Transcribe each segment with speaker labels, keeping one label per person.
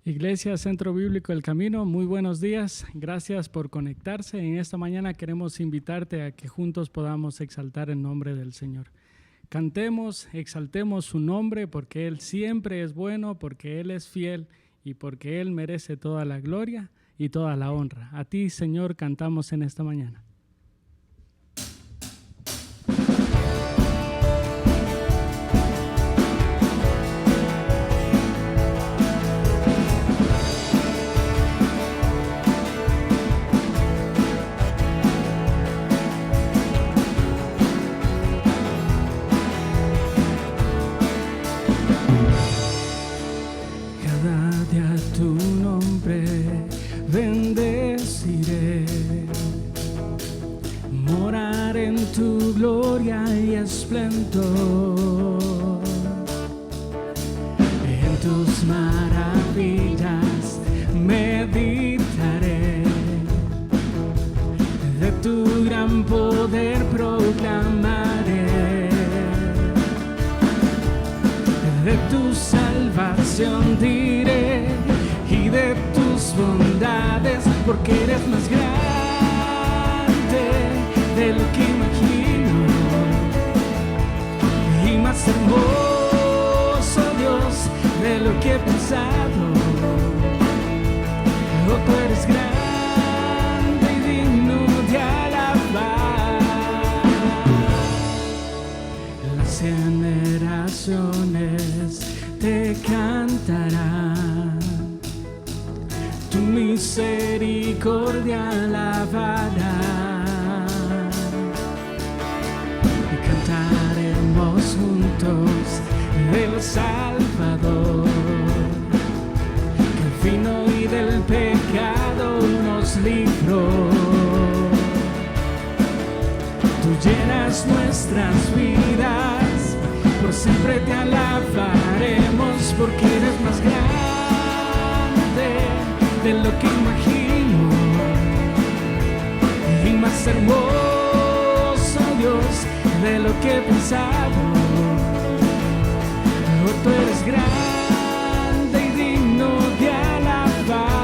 Speaker 1: Iglesia Centro Bíblico El Camino, muy buenos días. Gracias por conectarse. En esta mañana queremos invitarte a que juntos podamos exaltar el nombre del Señor. Cantemos, exaltemos su nombre porque Él siempre es bueno, porque Él es fiel y porque Él merece toda la gloria y toda la honra. A ti, Señor, cantamos en esta mañana.
Speaker 2: Bendeciré, morar en tu gloria y esplendor, en tus maravillas meditaré, de tu gran poder proclamaré, de tu salvación diré y de tus bondades, porque eres más grande de lo que imagino y más hermoso, Dios, de lo que he pensado. Oh, tú eres grande y digno de alabar. Las generaciones te cantarán, tu misericordia alabará, y cantaremos juntos del Salvador, que el vino y del pecado nos libró. Tú llenas nuestras vidas, por siempre te alabaremos, porque eres más grande de lo que imagino y más hermoso, Dios, de lo que he pensado. Oh, tú eres grande y digno de alabar.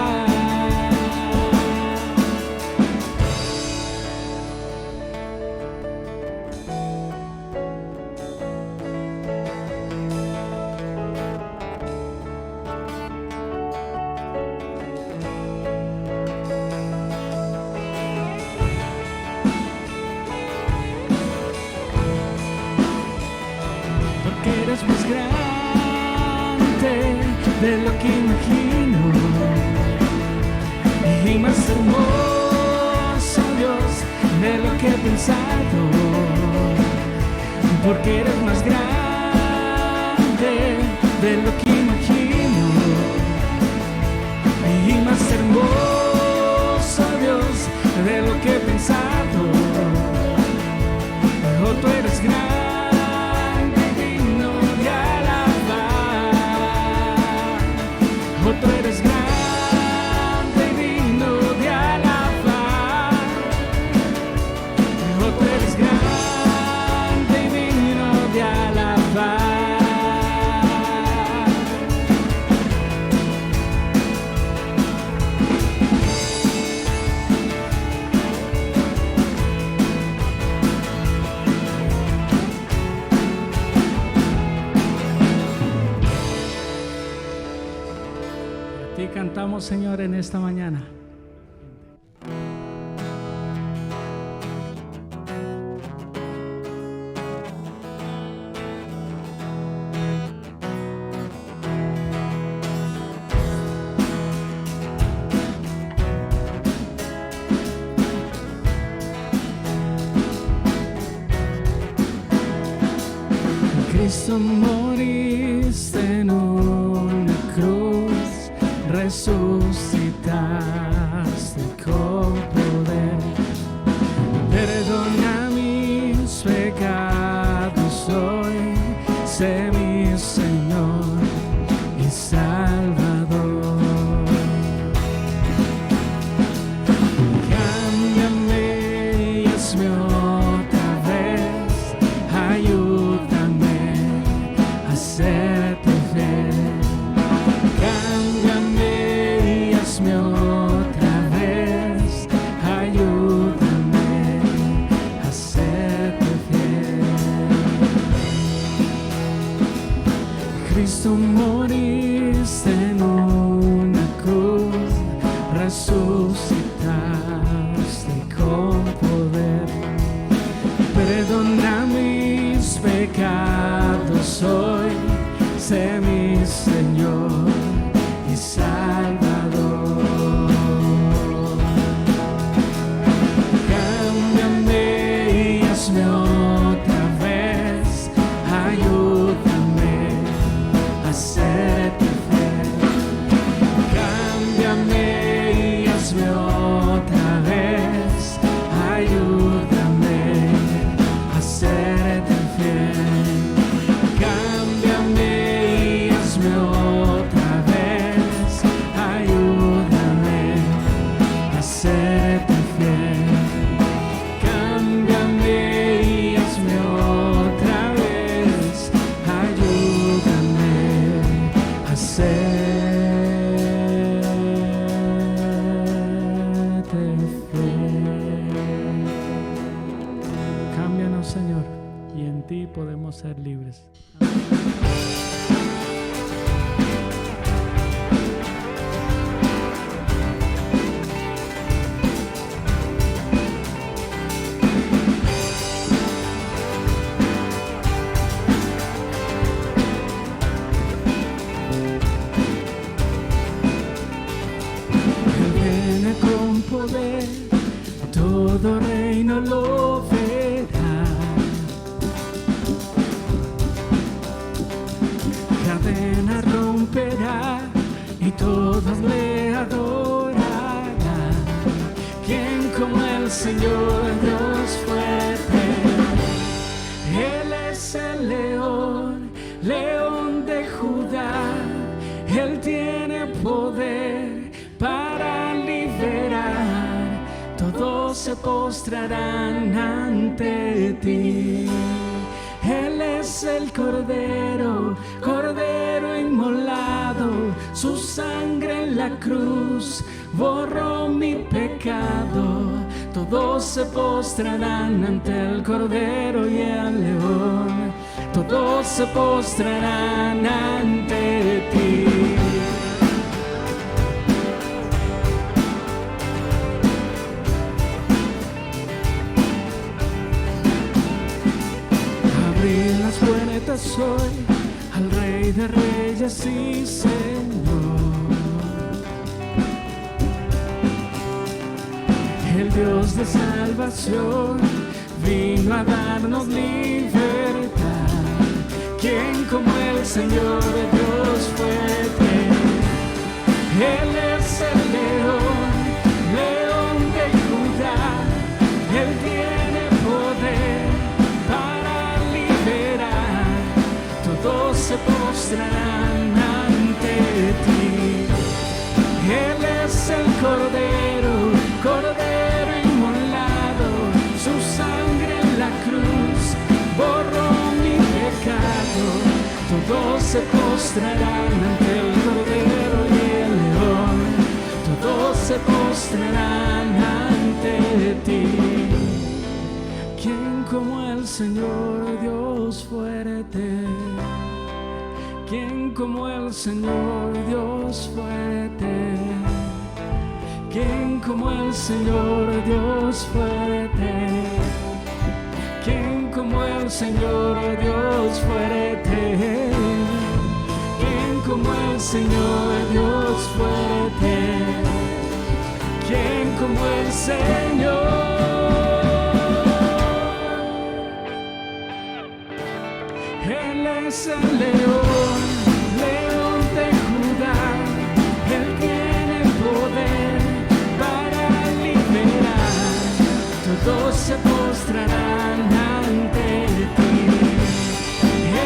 Speaker 2: Eres más grande de lo que imagino y más hermoso, Dios, de lo que he pensado, porque eres más grande de lo que imagino y más hermoso, Dios, de lo que he pensado. Oh, tú eres grande. Tú eres grande y digno de alabar. Oh, tú eres grande y digno de alabar.
Speaker 1: Y cantamos, Señor, en esta mañana.
Speaker 2: Cristo, moriste en una cruz, resucitaste con poder. Perdona mis pecados hoy, sé mi Señor y Salvador. Cámbiame y hazme otra vez, ayúdame a serte fiel. Cámbiame Cristo moriste en una cruz, resucitaste con poder. Perdona mis pecados hoy, sé mi Señor y Salvador. Cámbiame y hazme otra vez, ayúdame a serte fiel. Cámbiame y hazme otra vez, ayúdame a serte fiel. Cámbiame y hazme otra vez, ayúdame a serte fiel. Cámbiame y hazme otra vez, ayúdame a serte fiel.
Speaker 1: Cámbianos, Señor, y en ti podemos ser libres.
Speaker 2: Él viene con poder, todo reino lo verá. Cadena romperá y todos le adorarán. ¿Quién como el Señor Dios fuerte? Él es el león, león de Judá. Él tiene poder para liberar. Todos se postrarán ante ti. Él es el Cordero, Cordero inmolado. Su sangre en la cruz borró mi pecado. Todos se postrarán ante el Cordero y el León. Todos se postrarán ante ti. Abrí las puertas hoy al Rey de Reyes y Señor, el Dios de salvación vino a darnos libertad. ¿Quién como el Señor Dios fuerte? Él es el león, león de Judá. Él tiene poder para liberar. Todos se postrarán ante ti. Él es el Cordero, Cordero inmolado. Su sangre en la cruz borró mi pecado. Todos se postrarán ante el Cordero y el León. Todos se postrarán ante ti. ¿Quién como el Señor Dios fuerte? ¿Quién como el Señor Dios fuerte? ¿Quién como el Señor Dios fuerte? ¿Quién como el Señor Dios fuerte? ¿Quién como el Señor Dios fuerte? ¿Quién como el Señor? Él es el león, león de Judá. Él tiene poder para liberar. Todos se postrarán ante ti.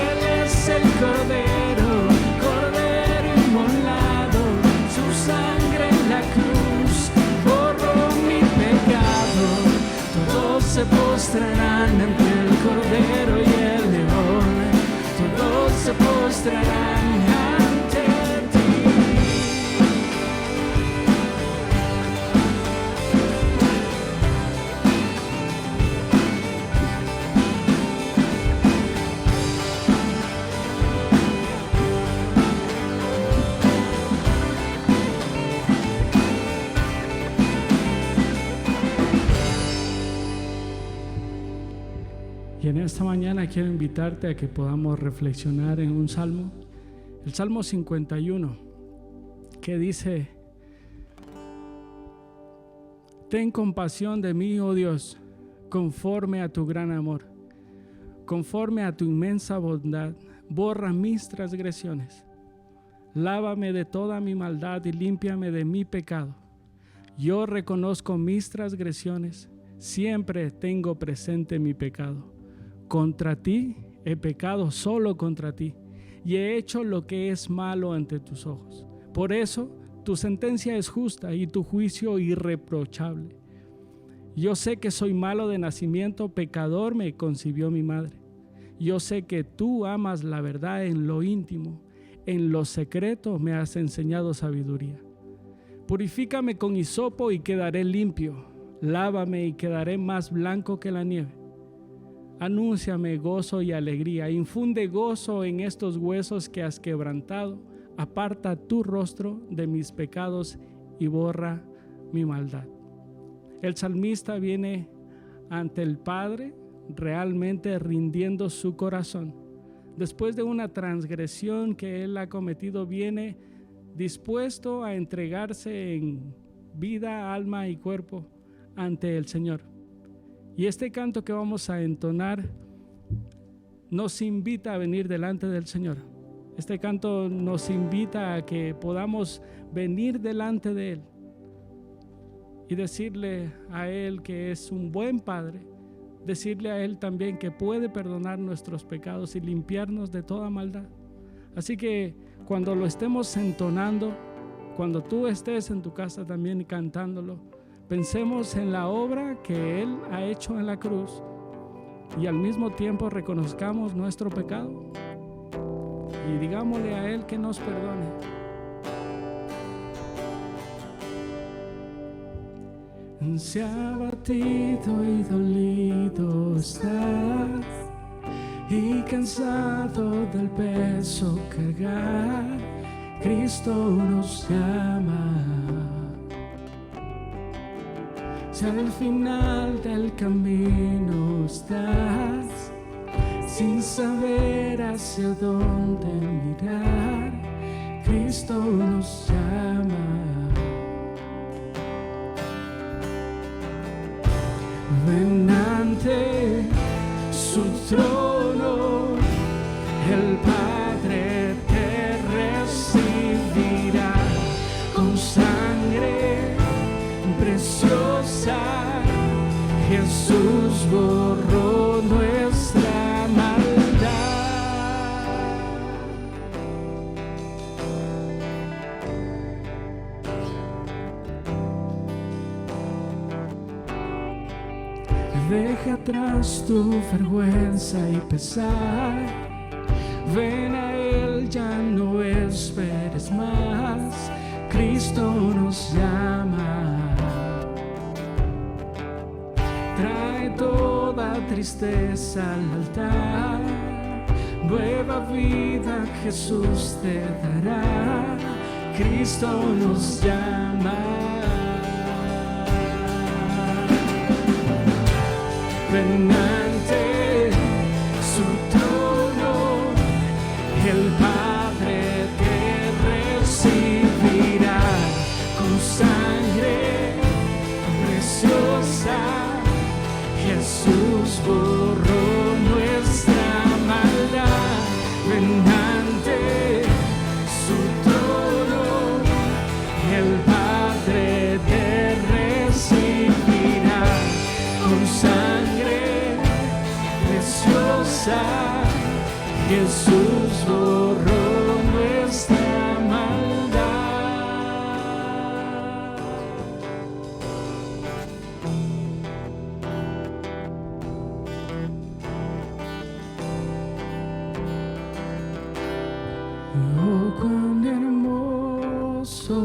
Speaker 2: Él es el Cordero, Cordero inmolado. Su sangre en la cruz borró mi pecado. Todos se postrarán ante el Cordero y el León. Todos se postrarán ante ti.
Speaker 1: esta mañana quiero invitarte a que podamos reflexionar en un salmo, el Salmo 51, que dice: Ten compasión de mí, oh Dios, conforme a tu gran amor, conforme a tu inmensa bondad, borra mis transgresiones. Lávame de toda mi maldad y límpiame de mi pecado. Yo reconozco mis transgresiones, siempre tengo presente mi pecado. Contra ti he pecado, solo contra ti, y he hecho lo que es malo ante tus ojos. Por eso tu sentencia es justa y tu juicio irreprochable. Yo sé que soy malo de nacimiento, pecador me concibió mi madre. Yo sé que tú amas la verdad en lo íntimo, en lo secreto me has enseñado sabiduría. Purifícame con hisopo y quedaré limpio, lávame y quedaré más blanco que la nieve. Anúnciame gozo y alegría, infunde gozo en estos huesos que has quebrantado, aparta tu rostro de mis pecados y borra mi maldad. El salmista viene ante el Padre realmente rindiendo su corazón. Después de una transgresión que él ha cometido, viene dispuesto a entregarse en vida, alma y cuerpo ante el Señor. Y este canto que vamos a entonar nos invita a venir delante del Señor. Este canto nos invita a que podamos venir delante de Él y decirle a Él que es un buen Padre, decirle a Él también que puede perdonar nuestros pecados y limpiarnos de toda maldad. Así que cuando lo estemos entonando, cuando tú estés en tu casa también cantándolo, pensemos en la obra que Él ha hecho en la cruz y al mismo tiempo reconozcamos nuestro pecado y digámosle a Él que nos perdone. Si abatido y dolido estás y cansado del peso cargar, Cristo nos llama. Si al final del camino estás sin saber hacia dónde mirar, Cristo nos llama. Ven ante su trono, el Padre te recibirá con sangre preciosa. Jesús borró nuestra maldad. Deja atrás tu vergüenza y pesar. Ven a Él, ya no esperes más. Cristo nos llama. Trae toda tristeza al altar. Nueva vida Jesús te dará. Cristo nos llama. Ven ante su trono, el Padre te recibirá con sangre preciosa. Jesús borró nuestra maldad. Ven ante su trono, el Padre te recibirá con sangre preciosa. Jesús borró nuestra maldad. Oh, cuán hermoso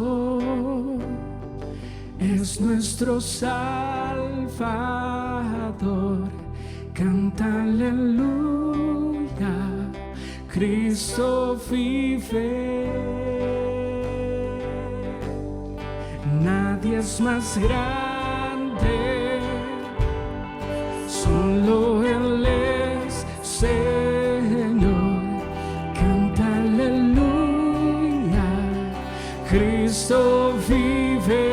Speaker 1: es nuestro Salvador. Canta aleluya, Cristo vive. Nadie es más grande, solo Él es
Speaker 2: Cristo vive.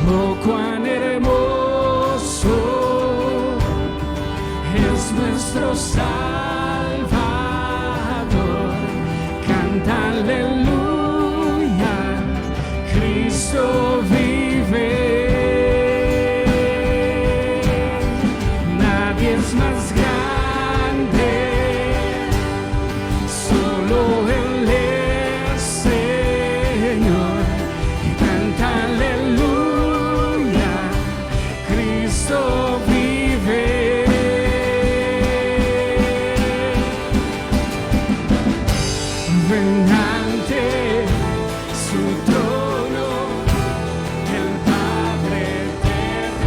Speaker 2: Oh, cuán hermoso es nuestro Salvador. Canta aleluya, Cristo vive. Nadie es más grande, solo Él es Señor. Y canta aleluya, Cristo vive. Ven ante su trono, el Padre te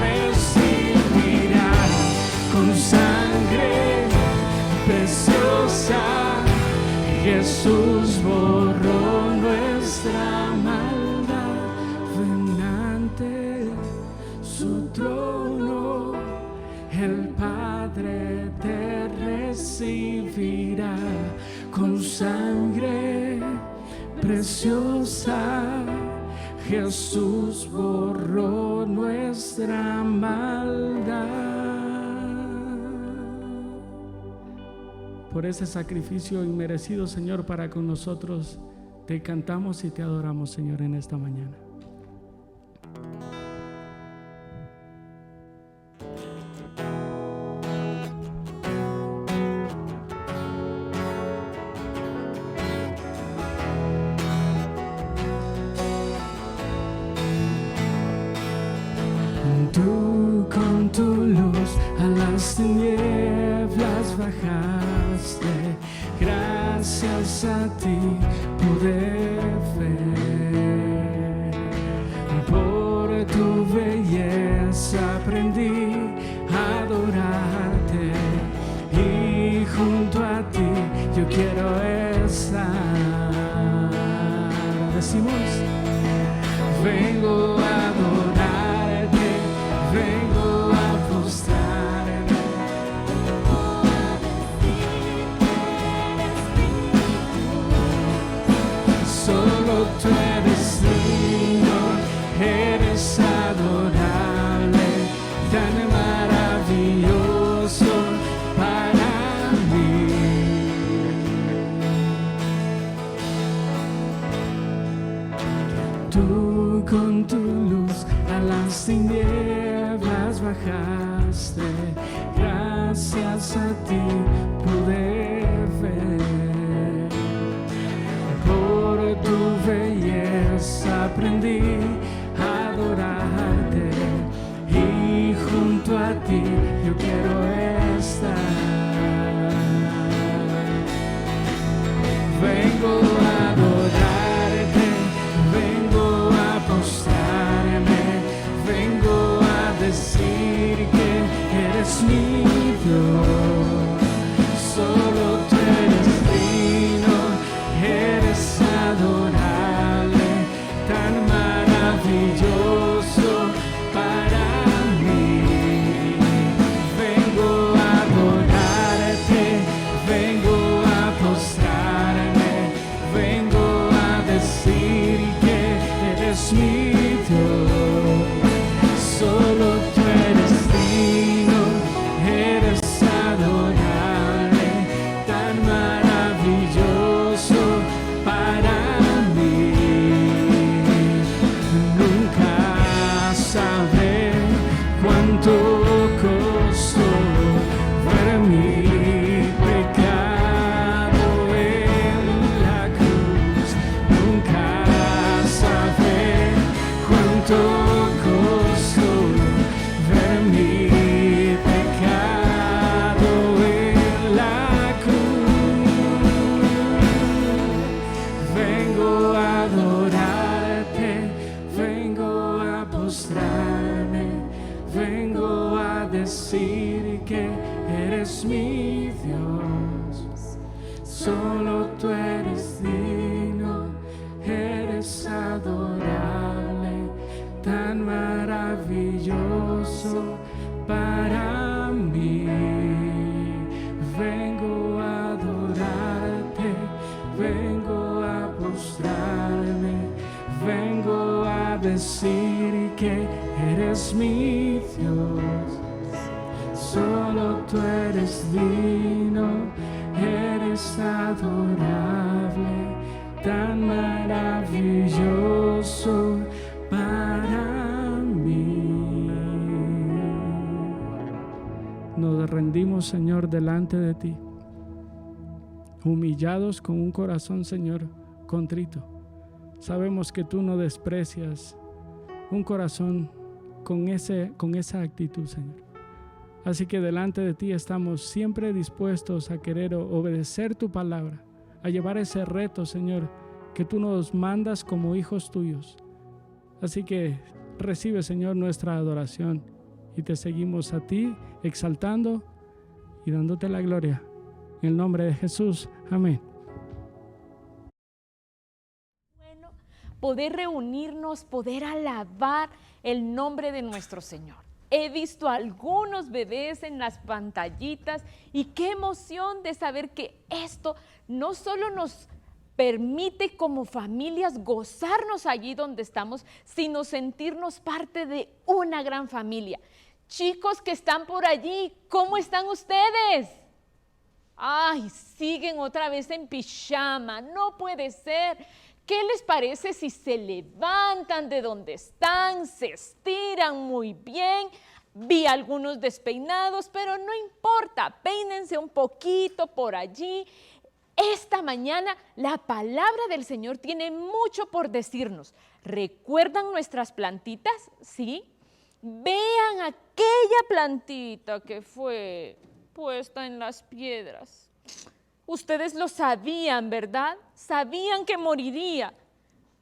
Speaker 2: recibirá con sangre preciosa. Jesús borró nuestra maldad. Ven ante su trono, el Padre te recibirá con sangre preciosa. Jesús borró nuestra maldad.
Speaker 1: Por ese sacrificio inmerecido, Señor, para con nosotros, te cantamos y te adoramos, Señor, en esta mañana.
Speaker 2: Tú con tu luz a las tinieblas bajaste, gracias a ti pude ver. Por tu belleza aprendí a adorarte y junto a ti yo quiero estar. Decimos, vengo a adorarte, vengo a postrarme. Solo tú eres digno, eres adorable, tan maravilloso para mí. Tú con tu luz a las tinieblas bajaste, gracias a ti pude ver. Por tu belleza aprendí a adorarte y junto a ti yo quiero estar. Vengo a adorarte, vengo a postrarme, vengo a decir que eres mi Dios. decir que eres mi Dios. Solo tú eres digno, eres adorable, tan maravilloso para mí.
Speaker 1: Nos rendimos, Señor, delante de ti, humillados con un corazón, Señor, contrito. Sabemos que tú no desprecias un corazón con esa actitud, Señor. Así que delante de ti estamos siempre dispuestos a querer obedecer tu palabra, a llevar ese reto, Señor, que tú nos mandas como hijos tuyos. Así que recibe, Señor, nuestra adoración y te seguimos a ti, exaltando y dándote la gloria. En el nombre de Jesús. Amén.
Speaker 3: Bueno, poder reunirnos, poder alabar el nombre de nuestro Señor. He visto a algunos bebés en las pantallitas y qué emoción de saber que esto no solo nos permite como familias gozarnos allí donde estamos, sino sentirnos parte de una gran familia. Chicos que están por allí, ¿cómo están ustedes? Ay, siguen otra vez en pijama, no puede ser. ¿Qué les parece si se levantan de donde están, se estiran muy bien? Vi algunos despeinados, pero no importa, peínense un poquito por allí. Esta mañana la palabra del Señor tiene mucho por decirnos. ¿Recuerdan nuestras plantitas? ¿Sí? Vean aquella plantita que fue puesta en las piedras. Ustedes lo sabían, ¿verdad? Sabían que moriría.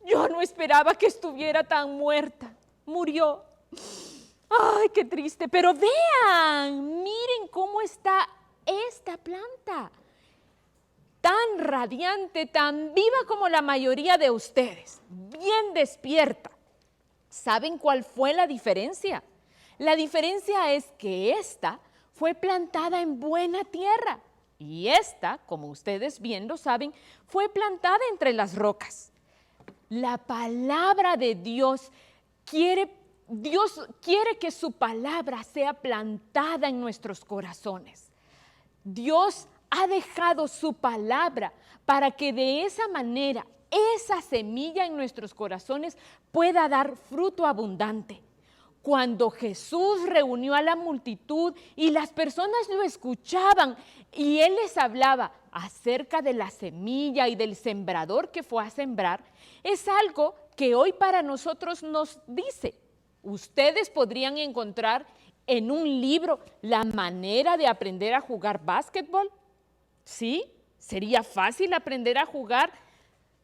Speaker 3: Yo no esperaba que estuviera tan muerta. Murió. Ay, qué triste. Pero vean, miren cómo está esta planta. Tan radiante, tan viva como la mayoría de ustedes. Bien despierta. ¿Saben cuál fue la diferencia? La diferencia es que esta fue plantada en buena tierra. Y esta, como ustedes bien lo saben, fue plantada entre las rocas. La palabra de Dios quiere que su palabra sea plantada en nuestros corazones. Dios ha dejado su palabra para que de esa manera esa semilla en nuestros corazones pueda dar fruto abundante. Cuando Jesús reunió a la multitud y las personas lo escuchaban y Él les hablaba acerca de la semilla y del sembrador que fue a sembrar, es algo que hoy para nosotros nos dice. Ustedes podrían encontrar en un libro la manera de aprender a jugar básquetbol. ¿Sí? ¿Sería fácil aprender a jugar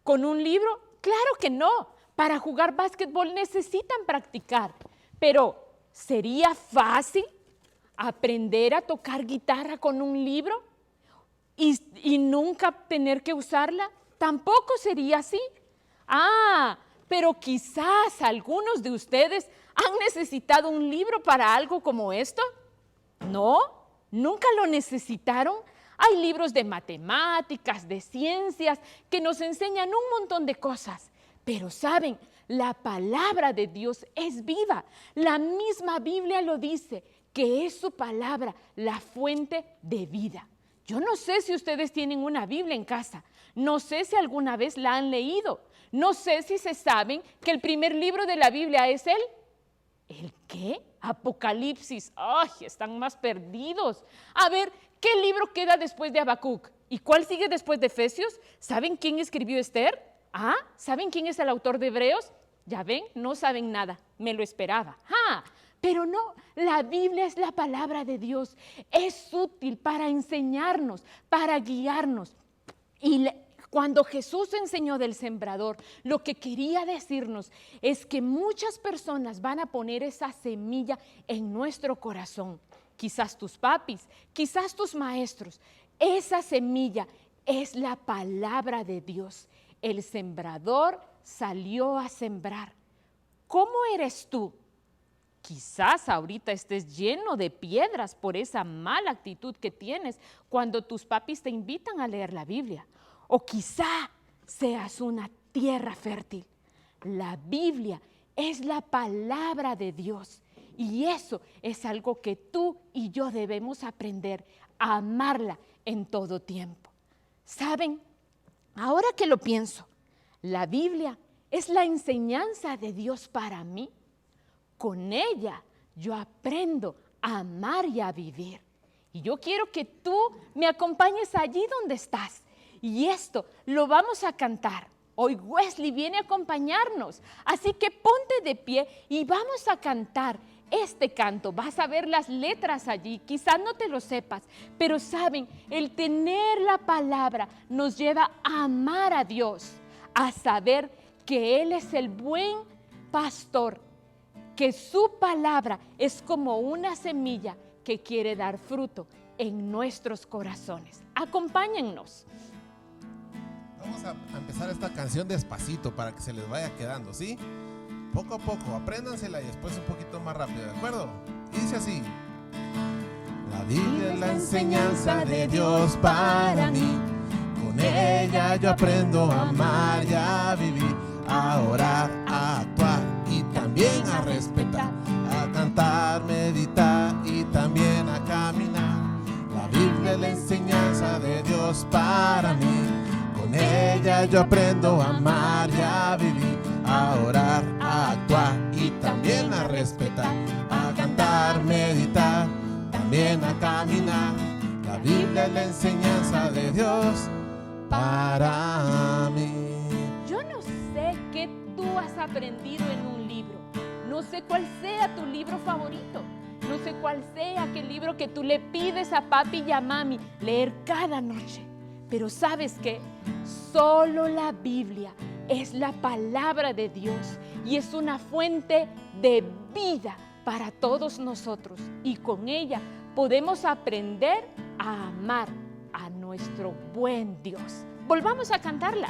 Speaker 3: con un libro? Claro que no. Para jugar básquetbol necesitan practicar. Pero, ¿sería fácil aprender a tocar guitarra con un libro y nunca tener que usarla? Tampoco sería así. Pero quizás algunos de ustedes han necesitado un libro para algo como esto. ¿No? ¿Nunca lo necesitaron? Hay libros de matemáticas, de ciencias, que nos enseñan un montón de cosas. Pero ¿saben? La palabra de Dios es viva. La misma Biblia lo dice, que es su palabra la fuente de vida. Yo no sé si ustedes tienen una Biblia en casa. No sé si alguna vez la han leído. No sé si se saben que el primer libro de la Biblia es ¿el qué? Apocalipsis. ¡Ay! Están más perdidos. A ver, ¿qué libro queda después de Habacuc? ¿Y cuál sigue después de Efesios? ¿Saben quién escribió Esther? ¿Saben quién es el autor de Hebreos? Ya ven, no saben nada, me lo esperaba. Pero no, la Biblia es la palabra de Dios. Es útil para enseñarnos, para guiarnos. Y cuando Jesús enseñó del sembrador, lo que quería decirnos es que muchas personas van a poner esa semilla en nuestro corazón. Quizás tus papis, quizás tus maestros. Esa semilla es la palabra de Dios. El sembrador salió a sembrar. ¿Cómo eres tú? Quizás ahorita estés lleno de piedras por esa mala actitud que tienes cuando tus papis te invitan a leer la Biblia. O quizá seas una tierra fértil. La Biblia es la palabra de Dios. Y eso es algo que tú y yo debemos aprender a amarla en todo tiempo. ¿Saben? Ahora que lo pienso, la Biblia es la enseñanza de Dios para mí. Con ella yo aprendo a amar y a vivir. Y yo quiero que tú me acompañes allí donde estás. Y esto lo vamos a cantar. Hoy Wesley viene a acompañarnos. Así que ponte de pie y vamos a cantar este canto. Vas a ver las letras allí. Quizás no te lo sepas, pero saben, el tener la palabra nos lleva a amar a Dios, a saber que Él es el buen pastor, que su palabra es como una semilla que quiere dar fruto en nuestros corazones. Acompáñennos.
Speaker 4: Vamos a empezar esta canción despacito para que se les vaya quedando, ¿sí? Poco a poco, apréndansela y después un poquito más rápido, ¿de acuerdo? Y dice así: la Biblia es la enseñanza de Dios para mí. Con ella yo aprendo a amar y a vivir, a orar, a actuar y también a respetar, a cantar, meditar y también a caminar. La Biblia es la enseñanza de Dios para mí. Con ella yo aprendo a amar y a vivir, a orar, a actuar y también a respetar, a cantar, meditar, también a caminar. La Biblia es la enseñanza de Dios para mí.
Speaker 3: Yo no sé qué tú has aprendido en un libro. No sé cuál sea tu libro favorito. No sé cuál sea aquel libro que tú le pides a papi y a mami leer cada noche. Pero ¿sabes qué? Solo la Biblia es la palabra de Dios y es una fuente de vida para todos nosotros. Y con ella podemos aprender a amar a nuestro buen Dios. Volvamos a cantarla.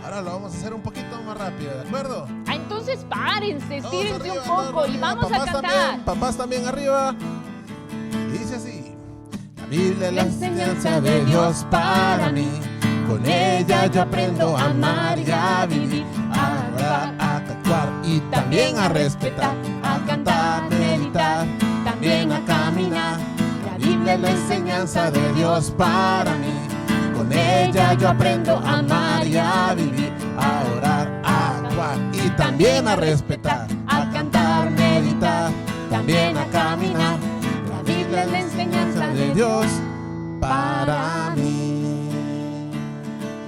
Speaker 4: Ahora lo vamos a hacer un poquito más rápido, ¿de acuerdo?
Speaker 3: Entonces párense,
Speaker 4: Todos
Speaker 3: estírense
Speaker 4: arriba,
Speaker 3: un poco
Speaker 4: todos
Speaker 3: y
Speaker 4: arriba.
Speaker 3: vamos a
Speaker 4: Papás
Speaker 3: cantar.
Speaker 4: también, papás también arriba. Y dice así: la Biblia es la enseñanza de Dios para mí. Con ella yo aprendo a amar y a vivir, a orar, a actuar y también a respetar, a cantar, meditar, también a caminar. La Biblia es la enseñanza de Dios para mí. Con ella yo aprendo a amar y a vivir, a orar, a actuar y también a respetar, a cantar, meditar, también a caminar. La Biblia es la enseñanza de Dios para mí.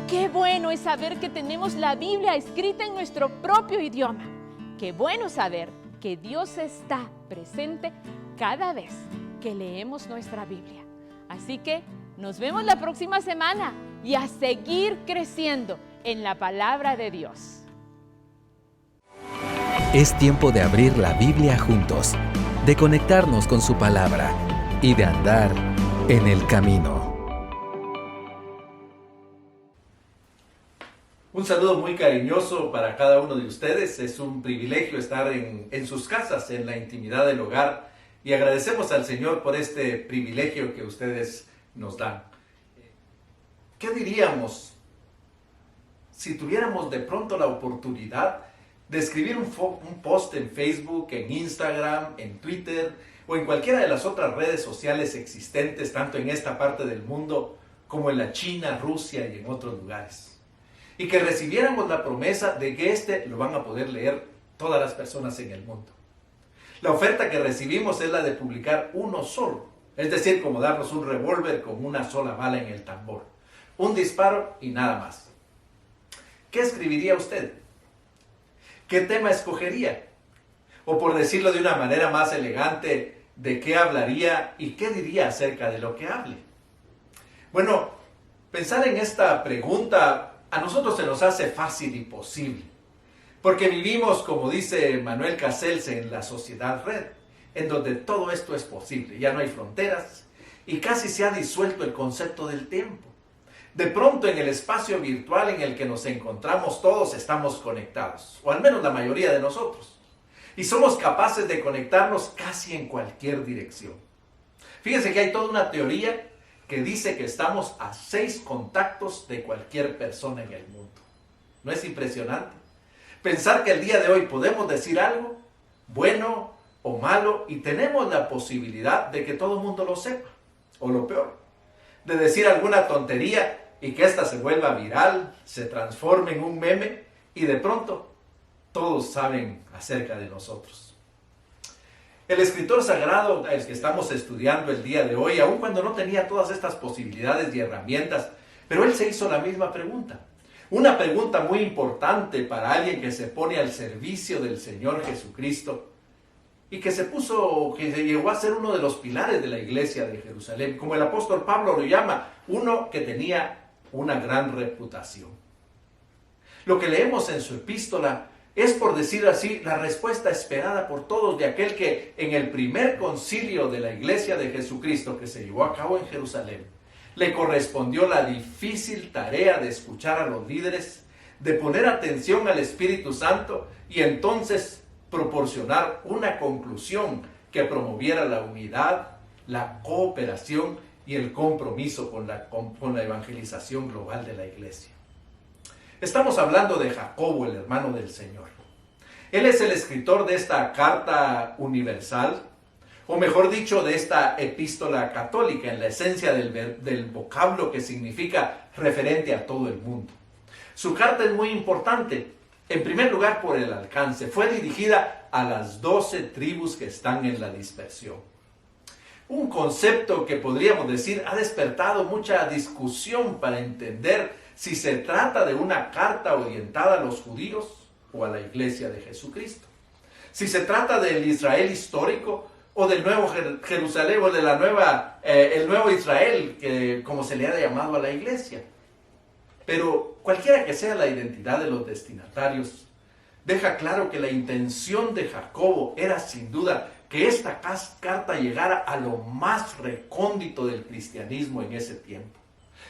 Speaker 3: Qué bueno es saber que tenemos la Biblia escrita en nuestro propio idioma. Qué bueno saber que Dios está presente cada vez que leemos nuestra Biblia. Así que nos vemos la próxima semana y a seguir creciendo en la palabra de Dios.
Speaker 5: Es tiempo de abrir la Biblia juntos, de conectarnos con su palabra y de andar en el camino.
Speaker 6: Un saludo muy cariñoso para cada uno de ustedes. Es un privilegio estar en sus casas, en la intimidad del hogar, y agradecemos al Señor por este privilegio que ustedes nos dan. ¿Qué diríamos si tuviéramos de pronto la oportunidad de escribir un post en Facebook, en Instagram, en Twitter o en cualquiera de las otras redes sociales existentes, tanto en esta parte del mundo como en la China, Rusia y en otros lugares? Y que recibiéramos la promesa de que lo van a poder leer todas las personas en el mundo. La oferta que recibimos es la de publicar uno solo, es decir, como darnos un revólver con una sola bala en el tambor. Un disparo y nada más. ¿Qué escribiría usted? ¿Qué tema escogería? O por decirlo de una manera más elegante, ¿de qué hablaría y qué diría acerca de lo que hable? Bueno, pensar en esta pregunta a nosotros se nos hace fácil y posible, porque vivimos, como dice Manuel Castells, en la sociedad red, en donde todo esto es posible. Ya no hay fronteras y casi se ha disuelto el concepto del tiempo. De pronto, en el espacio virtual en el que nos encontramos todos estamos conectados, o al menos la mayoría de nosotros, y somos capaces de conectarnos casi en cualquier dirección. Fíjense que hay toda una teoría que dice que estamos a 6 contactos de cualquier persona en el mundo. ¿No es impresionante? Pensar que el día de hoy podemos decir algo, bueno o malo, y tenemos la posibilidad de que todo el mundo lo sepa, o lo peor, de decir alguna tontería y que ésta se vuelva viral, se transforme en un meme, y de pronto todos saben acerca de nosotros. El escritor sagrado, el que estamos estudiando el día de hoy, aun cuando no tenía todas estas posibilidades y herramientas, pero él se hizo la misma pregunta. Una pregunta muy importante para alguien que se pone al servicio del Señor Jesucristo y que se llegó a ser uno de los pilares de la iglesia de Jerusalén, como el apóstol Pablo lo llama, uno que tenía una gran reputación. Lo que leemos en su epístola es, por decir así, la respuesta esperada por todos de aquel que en el primer concilio de la iglesia de Jesucristo que se llevó a cabo en Jerusalén, le correspondió la difícil tarea de escuchar a los líderes, de poner atención al Espíritu Santo y entonces proporcionar una conclusión que promoviera la unidad, la cooperación y el compromiso con la evangelización global de la iglesia. Estamos hablando de Jacobo, el hermano del Señor. Él es el escritor de esta carta universal, o mejor dicho, de esta epístola católica, en la esencia del vocablo que significa referente a todo el mundo. Su carta es muy importante, en primer lugar por el alcance. Fue dirigida a las 12 tribus que están en la dispersión. Un concepto que podríamos decir ha despertado mucha discusión para entender si se trata de una carta orientada a los judíos o a la iglesia de Jesucristo. Si se trata del Israel histórico o del nuevo Jerusalén, o de el nuevo Israel, como se le ha llamado a la iglesia. Pero cualquiera que sea la identidad de los destinatarios, deja claro que la intención de Jacobo era sin duda que esta carta llegara a lo más recóndito del cristianismo en ese tiempo.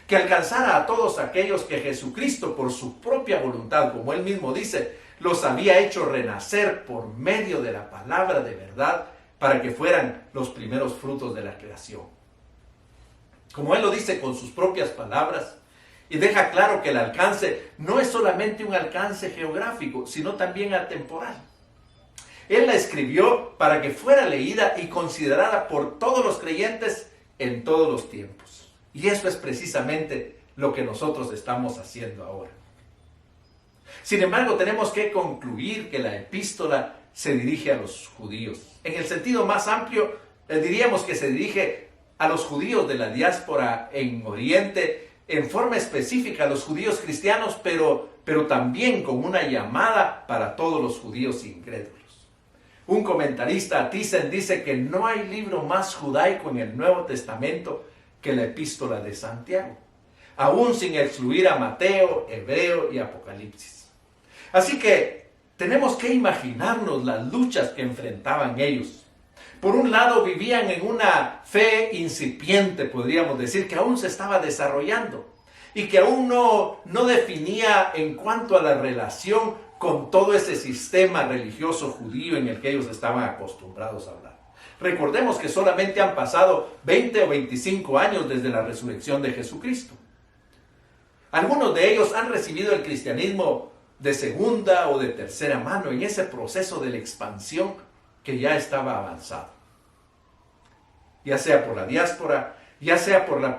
Speaker 6: Que alcanzara a todos aquellos que Jesucristo, por su propia voluntad, como él mismo dice, los había hecho renacer por medio de la palabra de verdad, para que fueran los primeros frutos de la creación. Como él lo dice con sus propias palabras, y deja claro que el alcance no es solamente un alcance geográfico, sino también atemporal. Él la escribió para que fuera leída y considerada por todos los creyentes en todos los tiempos. Y eso es precisamente lo que nosotros estamos haciendo ahora. Sin embargo, tenemos que concluir que la epístola se dirige a los judíos. En el sentido más amplio, diríamos que se dirige a los judíos de la diáspora en Oriente, en forma específica a los judíos cristianos, pero también con una llamada para todos los judíos incrédulos. Un comentarista, Thyssen, dice que no hay libro más judaico en el Nuevo Testamento que la epístola de Santiago, aún sin excluir a Mateo, Hebreo y Apocalipsis. Así que tenemos que imaginarnos las luchas que enfrentaban ellos. Por un lado, vivían en una fe incipiente, podríamos decir, que aún se estaba desarrollando y que aún no definía en cuanto a la relación con todo ese sistema religioso judío en el que ellos estaban acostumbrados a hablar. Recordemos que solamente han pasado 20 o 25 años desde la resurrección de Jesucristo. Algunos de ellos han recibido el cristianismo de segunda o de tercera mano en ese proceso de la expansión que ya estaba avanzado. Ya sea por la diáspora, ya sea por la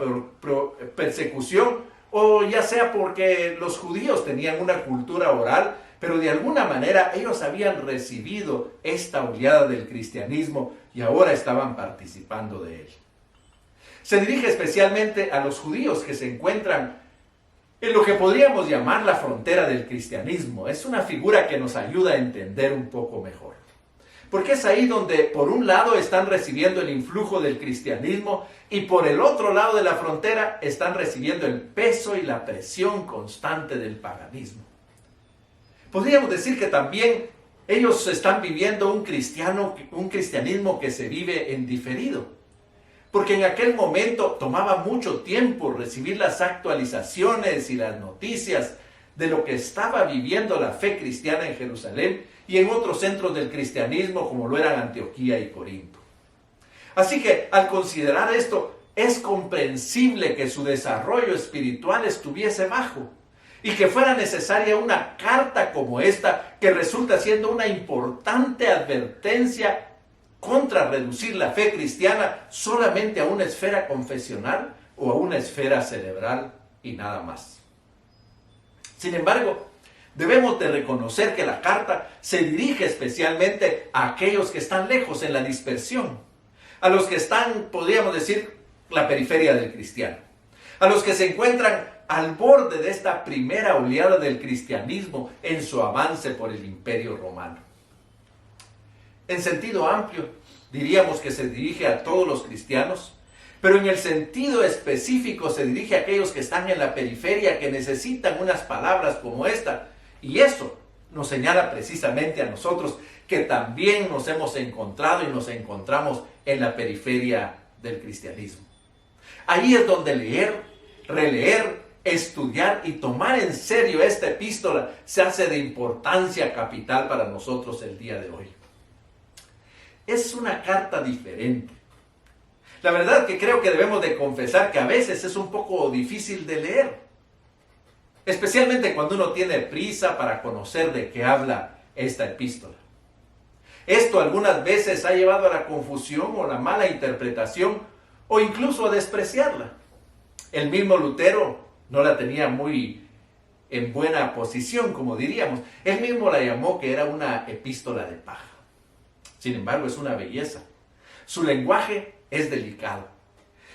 Speaker 6: persecución, o ya sea porque los judíos tenían una cultura oral, pero de alguna manera ellos habían recibido esta oleada del cristianismo y ahora estaban participando de él. Se dirige especialmente a los judíos que se encuentran en lo que podríamos llamar la frontera del cristianismo. Es una figura que nos ayuda a entender un poco mejor. Porque es ahí donde por un lado están recibiendo el influjo del cristianismo y por el otro lado de la frontera están recibiendo el peso y la presión constante del paganismo. Podríamos decir que también ellos están viviendo un cristianismo que se vive en diferido. Porque en aquel momento tomaba mucho tiempo recibir las actualizaciones y las noticias de lo que estaba viviendo la fe cristiana en Jerusalén y en otros centros del cristianismo como lo eran Antioquía y Corinto. Así que al considerar esto, es comprensible que su desarrollo espiritual estuviese bajo y que fuera necesaria una carta como esta, que resulta siendo una importante advertencia contra reducir la fe cristiana solamente a una esfera confesional o a una esfera cerebral y nada más. Sin embargo, debemos de reconocer que la carta se dirige especialmente a aquellos que están lejos en la dispersión, a los que están, podríamos decir, la periferia del cristiano, a los que se encuentran al borde de esta primera oleada del cristianismo en su avance por el Imperio Romano. En sentido amplio, diríamos que se dirige a todos los cristianos, pero en el sentido específico se dirige a aquellos que están en la periferia, que necesitan unas palabras como esta. Y eso nos señala precisamente a nosotros, que también nos hemos encontrado y nos encontramos en la periferia del cristianismo. Ahí es donde leer, releer, estudiar y tomar en serio esta epístola se hace de importancia capital para nosotros el día de hoy. Es una carta diferente. La verdad que creo que debemos de confesar que a veces es un poco difícil de leer, especialmente cuando uno tiene prisa para conocer de qué habla esta epístola. Esto algunas veces ha llevado a la confusión o la mala interpretación o incluso a despreciarla. El mismo Lutero no la tenía muy en buena posición, como diríamos. Él mismo la llamó que era una epístola de paja. Sin embargo, es una belleza. Su lenguaje es delicado.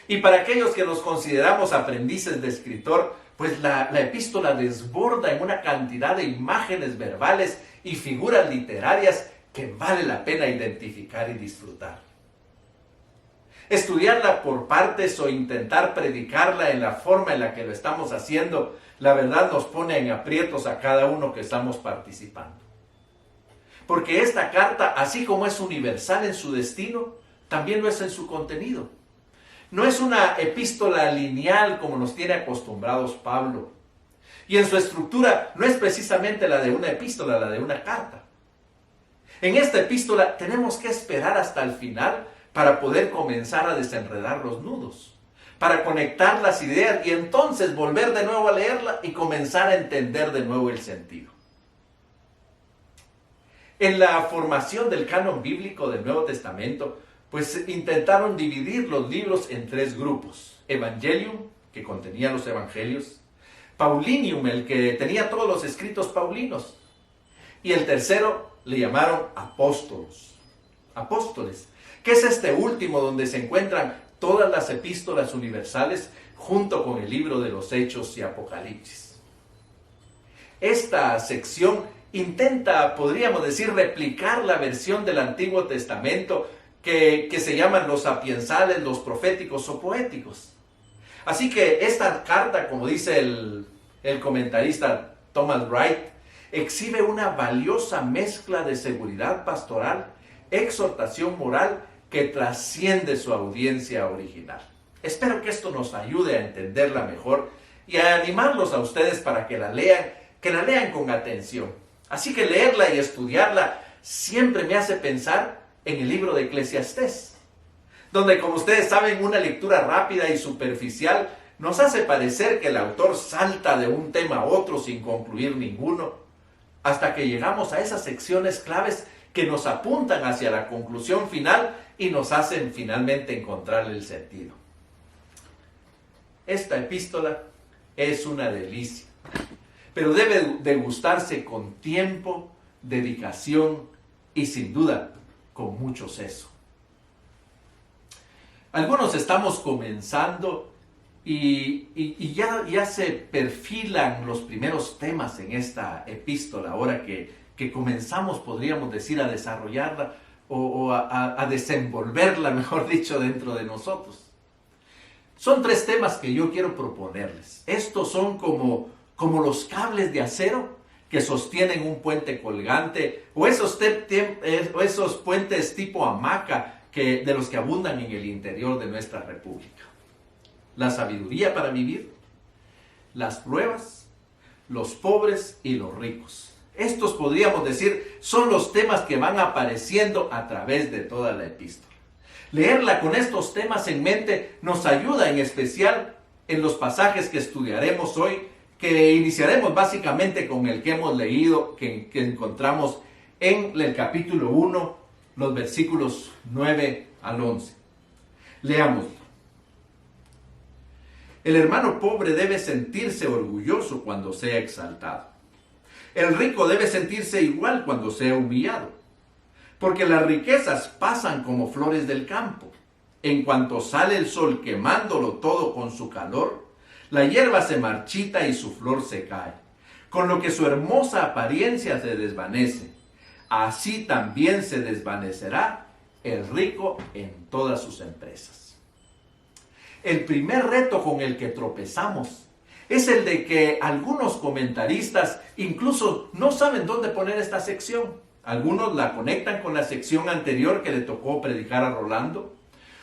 Speaker 6: Y para aquellos que nos consideramos aprendices de escritor, pues la epístola desborda en una cantidad de imágenes verbales y figuras literarias que vale la pena identificar y disfrutar. Estudiarla por partes o intentar predicarla en la forma en la que lo estamos haciendo, la verdad nos pone en aprietos a cada uno que estamos participando. Porque esta carta, así como es universal en su destino, también lo es en su contenido. No es una epístola lineal como nos tiene acostumbrados Pablo. Y en su estructura no es precisamente la de una epístola, la de una carta. En esta epístola tenemos que esperar hasta el final para poder comenzar a desenredar los nudos, para conectar las ideas y entonces volver de nuevo a leerla y comenzar a entender de nuevo el sentido. En la formación del canon bíblico del Nuevo Testamento, pues intentaron dividir los libros en tres grupos: Evangelium, que contenía los evangelios; Paulinium, el que tenía todos los escritos paulinos; y el tercero le llamaron apóstoles, que es este último donde se encuentran todas las epístolas universales junto con el libro de los Hechos y Apocalipsis. Esta sección intenta, podríamos decir, replicar la versión del Antiguo Testamento que se llaman los sapiensales, los proféticos o poéticos. Así que esta carta, como dice el comentarista Thomas Wright, exhibe una valiosa mezcla de seguridad pastoral, exhortación moral que trasciende su audiencia original. Espero que esto nos ayude a entenderla mejor y a animarlos a ustedes para que la lean con atención. Así que leerla y estudiarla siempre me hace pensar en el libro de Eclesiastés, donde, como ustedes saben, una lectura rápida y superficial nos hace parecer que el autor salta de un tema a otro sin concluir ninguno, hasta que llegamos a esas secciones claves que nos apuntan hacia la conclusión final y nos hacen finalmente encontrar el sentido. Esta epístola es una delicia, pero debe degustarse con tiempo, dedicación y sin duda con mucho seso. Algunos estamos comenzando y ya se perfilan los primeros temas en esta epístola, ahora que comenzamos, podríamos decir, a desarrollarla o a desenvolverla, mejor dicho, dentro de nosotros. Son tres temas que yo quiero proponerles. Estos son como los cables de acero que sostienen un puente colgante o esos puentes tipo hamaca de los que abundan en el interior de nuestra república. La sabiduría para vivir, las pruebas, los pobres y los ricos. Estos, podríamos decir, son los temas que van apareciendo a través de toda la epístola. Leerla con estos temas en mente nos ayuda en especial en los pasajes que estudiaremos hoy, que iniciaremos básicamente con el que hemos leído, que encontramos en el capítulo 1, los versículos 9 al 11. Leamos. El hermano pobre debe sentirse orgulloso cuando sea exaltado. El rico debe sentirse igual cuando sea humillado, porque las riquezas pasan como flores del campo. En cuanto sale el sol quemándolo todo con su calor, la hierba se marchita y su flor se cae, con lo que su hermosa apariencia se desvanece. Así también se desvanecerá el rico en todas sus empresas. El primer reto con el que tropezamos es el de que algunos comentaristas incluso no saben dónde poner esta sección. Algunos la conectan con la sección anterior que le tocó predicar a Rolando.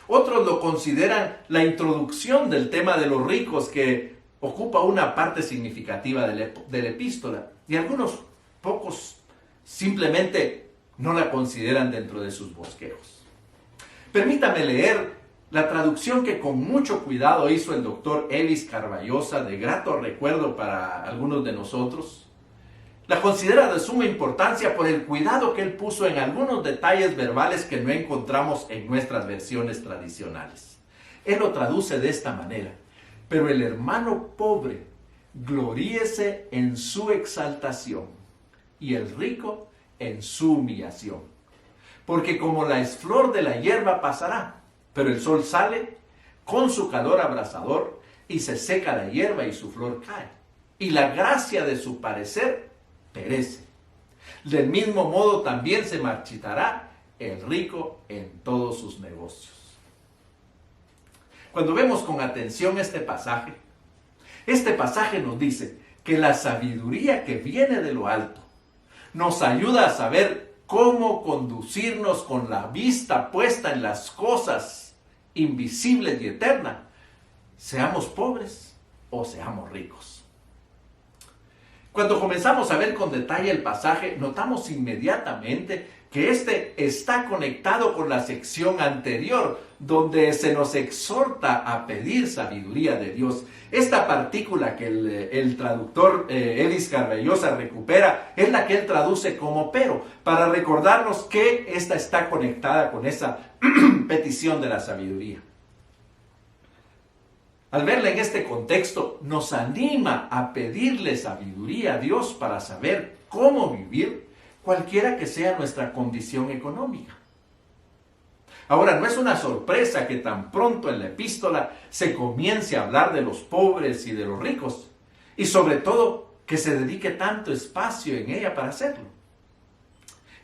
Speaker 6: Otros lo consideran la introducción del tema de los ricos, que ocupa una parte significativa de la epístola. Y algunos pocos simplemente no la consideran dentro de sus bosquejos. Permítame leer la traducción que con mucho cuidado hizo el doctor Ellis Carballosa, de grato recuerdo para algunos de nosotros. La considera de suma importancia por el cuidado que él puso en algunos detalles verbales que no encontramos en nuestras versiones tradicionales. Él lo traduce de esta manera: pero el hermano pobre gloríese en su exaltación y el rico en su humillación. Porque como la flor de la hierba pasará, pero el sol sale con su calor abrasador y se seca la hierba y su flor cae, y la gracia de su parecer perece. Del mismo modo también se marchitará el rico en todos sus negocios. Cuando vemos con atención este pasaje nos dice que la sabiduría que viene de lo alto nos ayuda a saber cómo conducirnos con la vista puesta en las cosas invisibles y eternas, seamos pobres o seamos ricos. Cuando comenzamos a ver con detalle el pasaje, notamos inmediatamente que este está conectado con la sección anterior, donde se nos exhorta a pedir sabiduría de Dios. Esta partícula que el traductor Ellis Carballosa recupera es la que él traduce como pero, para recordarnos que esta está conectada con esa petición de la sabiduría. Al verla en este contexto, nos anima a pedirle sabiduría a Dios para saber cómo vivir, cualquiera que sea nuestra condición económica. Ahora, no es una sorpresa que tan pronto en la epístola se comience a hablar de los pobres y de los ricos, y sobre todo que se dedique tanto espacio en ella para hacerlo.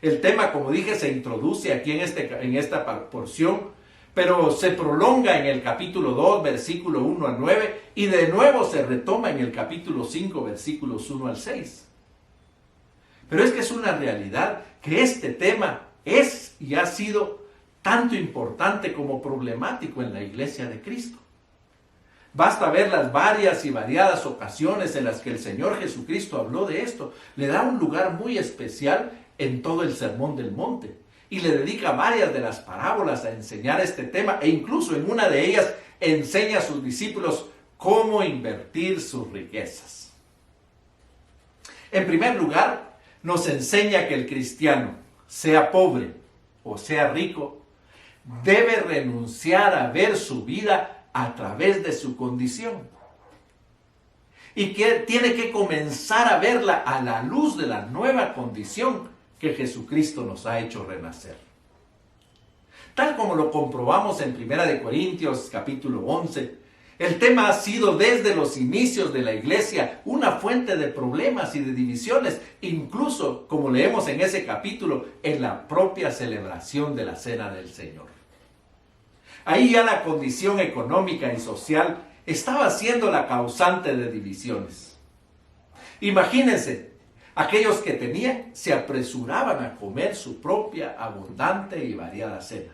Speaker 6: El tema, como dije, se introduce aquí en esta porción, pero se prolonga en el capítulo 2, versículo 1 al 9, y de nuevo se retoma en el capítulo 5, versículos 1 al 6. Pero es que es una realidad que este tema es y ha sido tanto importante como problemático en la Iglesia de Cristo. Basta ver las varias y variadas ocasiones en las que el Señor Jesucristo habló de esto. Le da un lugar muy especial en todo el Sermón del Monte y le dedica varias de las parábolas a enseñar este tema, e incluso en una de ellas enseña a sus discípulos cómo invertir sus riquezas. En primer lugar, nos enseña que el cristiano, sea pobre o sea rico, debe renunciar a ver su vida a través de su condición. Y que tiene que comenzar a verla a la luz de la nueva condición que Jesucristo nos ha hecho renacer. Tal como lo comprobamos en 1 Corintios capítulo 11, el tema ha sido desde los inicios de la iglesia una fuente de problemas y de divisiones, incluso, como leemos en ese capítulo, en la propia celebración de la Cena del Señor. Ahí ya la condición económica y social estaba siendo la causante de divisiones. Imagínense, aquellos que tenían se apresuraban a comer su propia abundante y variada cena,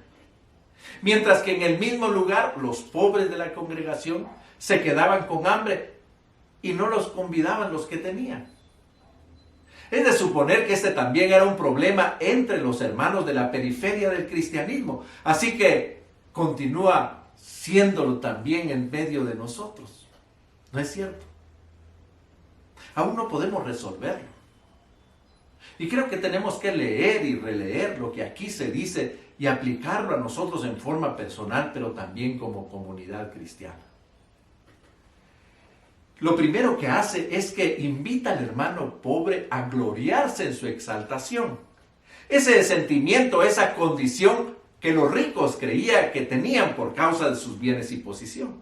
Speaker 6: mientras que en el mismo lugar los pobres de la congregación se quedaban con hambre y no los convidaban los que tenían. Es de suponer que este también era un problema entre los hermanos de la periferia del cristianismo, así que continúa siéndolo también en medio de nosotros. ¿No es cierto? aún no podemos resolverlo. Y creo que tenemos que leer y releer lo que aquí se dice y aplicarlo a nosotros en forma personal, pero también como comunidad cristiana. Lo primero que hace es que invita al hermano pobre a gloriarse en su exaltación. Ese sentimiento, esa condición que los ricos creían que tenían por causa de sus bienes y posición.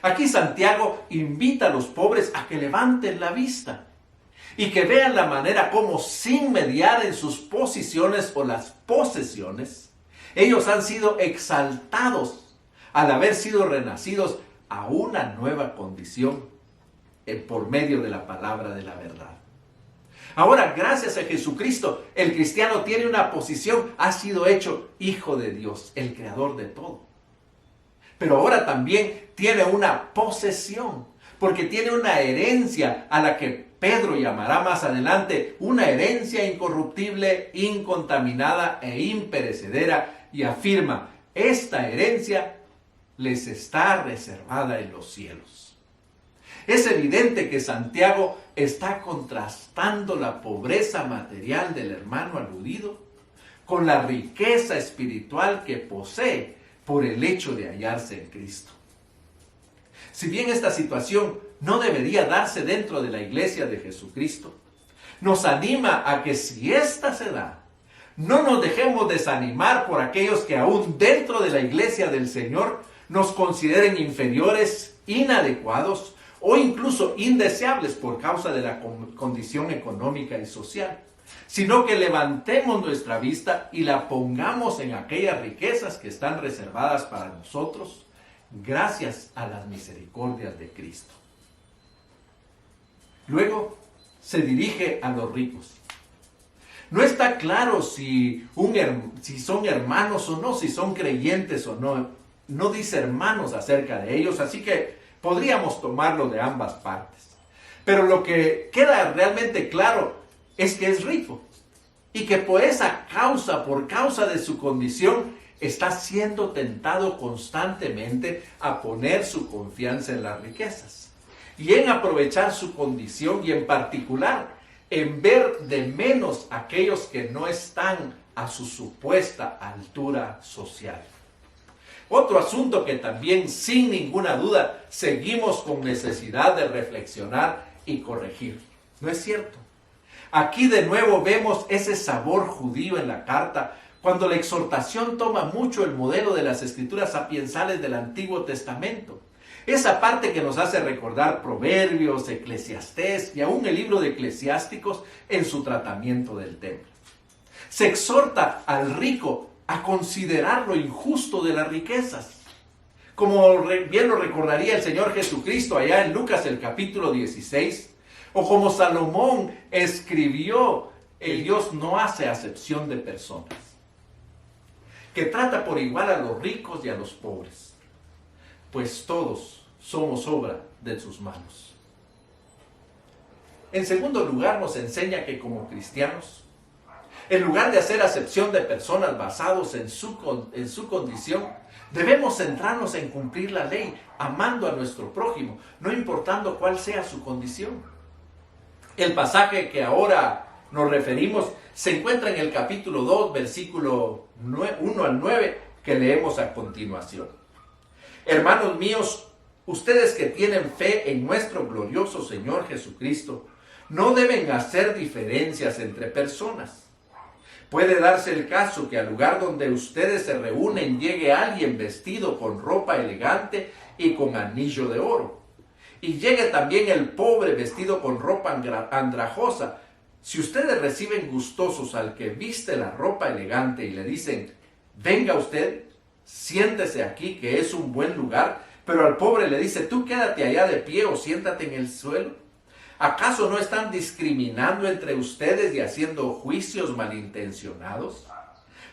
Speaker 6: Aquí Santiago invita a los pobres a que levanten la vista y que vean la manera como, sin mediar en sus posiciones o las posesiones, ellos han sido exaltados al haber sido renacidos a una nueva condición por medio de la palabra de la verdad. Ahora, gracias a Jesucristo, el cristiano tiene una posición, ha sido hecho hijo de Dios, el creador de todo. Pero ahora también tiene una posesión, porque tiene una herencia a la que Pedro llamará más adelante una herencia incorruptible, incontaminada e imperecedera, y afirma, esta herencia les está reservada en los cielos. Es evidente que Santiago está contrastando la pobreza material del hermano aludido con la riqueza espiritual que posee por el hecho de hallarse en Cristo. Si bien esta situación no debería darse dentro de la iglesia de Jesucristo, nos anima a que si ésta se da, no nos dejemos desanimar por aquellos que aún dentro de la iglesia del Señor nos consideren inferiores, inadecuados o incluso indeseables por causa de la condición económica y social, sino que levantemos nuestra vista y la pongamos en aquellas riquezas que están reservadas para nosotros, gracias a las misericordias de Cristo. Luego se dirige a los ricos. No está claro si son hermanos o no, si son creyentes o no. No dice hermanos acerca de ellos, así que podríamos tomarlo de ambas partes. Pero lo que queda realmente claro es que es rico y que por causa de su condición, está siendo tentado constantemente a poner su confianza en las riquezas y en aprovechar su condición, y en particular en ver de menos a aquellos que no están a su supuesta altura social. Otro asunto que también, sin ninguna duda, seguimos con necesidad de reflexionar y corregir. ¿No es cierto? Aquí de nuevo vemos ese sabor judío en la carta, cuando la exhortación toma mucho el modelo de las escrituras sapiensales del Antiguo Testamento. Esa parte que nos hace recordar Proverbios, Eclesiastés y aún el libro de Eclesiásticos en su tratamiento del templo. Se exhorta al rico a considerar lo injusto de las riquezas. Como bien lo recordaría el Señor Jesucristo allá en Lucas el capítulo 16, o como Salomón escribió, el Dios no hace acepción de personas, que trata por igual a los ricos y a los pobres, pues todos somos obra de sus manos. En segundo lugar, nos enseña que como cristianos, en lugar de hacer acepción de personas basados en su condición, debemos centrarnos en cumplir la ley, amando a nuestro prójimo, no importando cuál sea su condición. El pasaje que ahora nos referimos se encuentra en el capítulo 2, versículo 1 al 9, que leemos a continuación. Hermanos míos, ustedes que tienen fe en nuestro glorioso Señor Jesucristo, no deben hacer diferencias entre personas. Puede darse el caso que al lugar donde ustedes se reúnen llegue alguien vestido con ropa elegante y con anillo de oro. Y llegue también el pobre vestido con ropa andrajosa. Si ustedes reciben gustosos al que viste la ropa elegante y le dicen, venga usted, siéntese aquí que es un buen lugar, pero al pobre le dice, tú quédate allá de pie o siéntate en el suelo, ¿acaso no están discriminando entre ustedes y haciendo juicios malintencionados?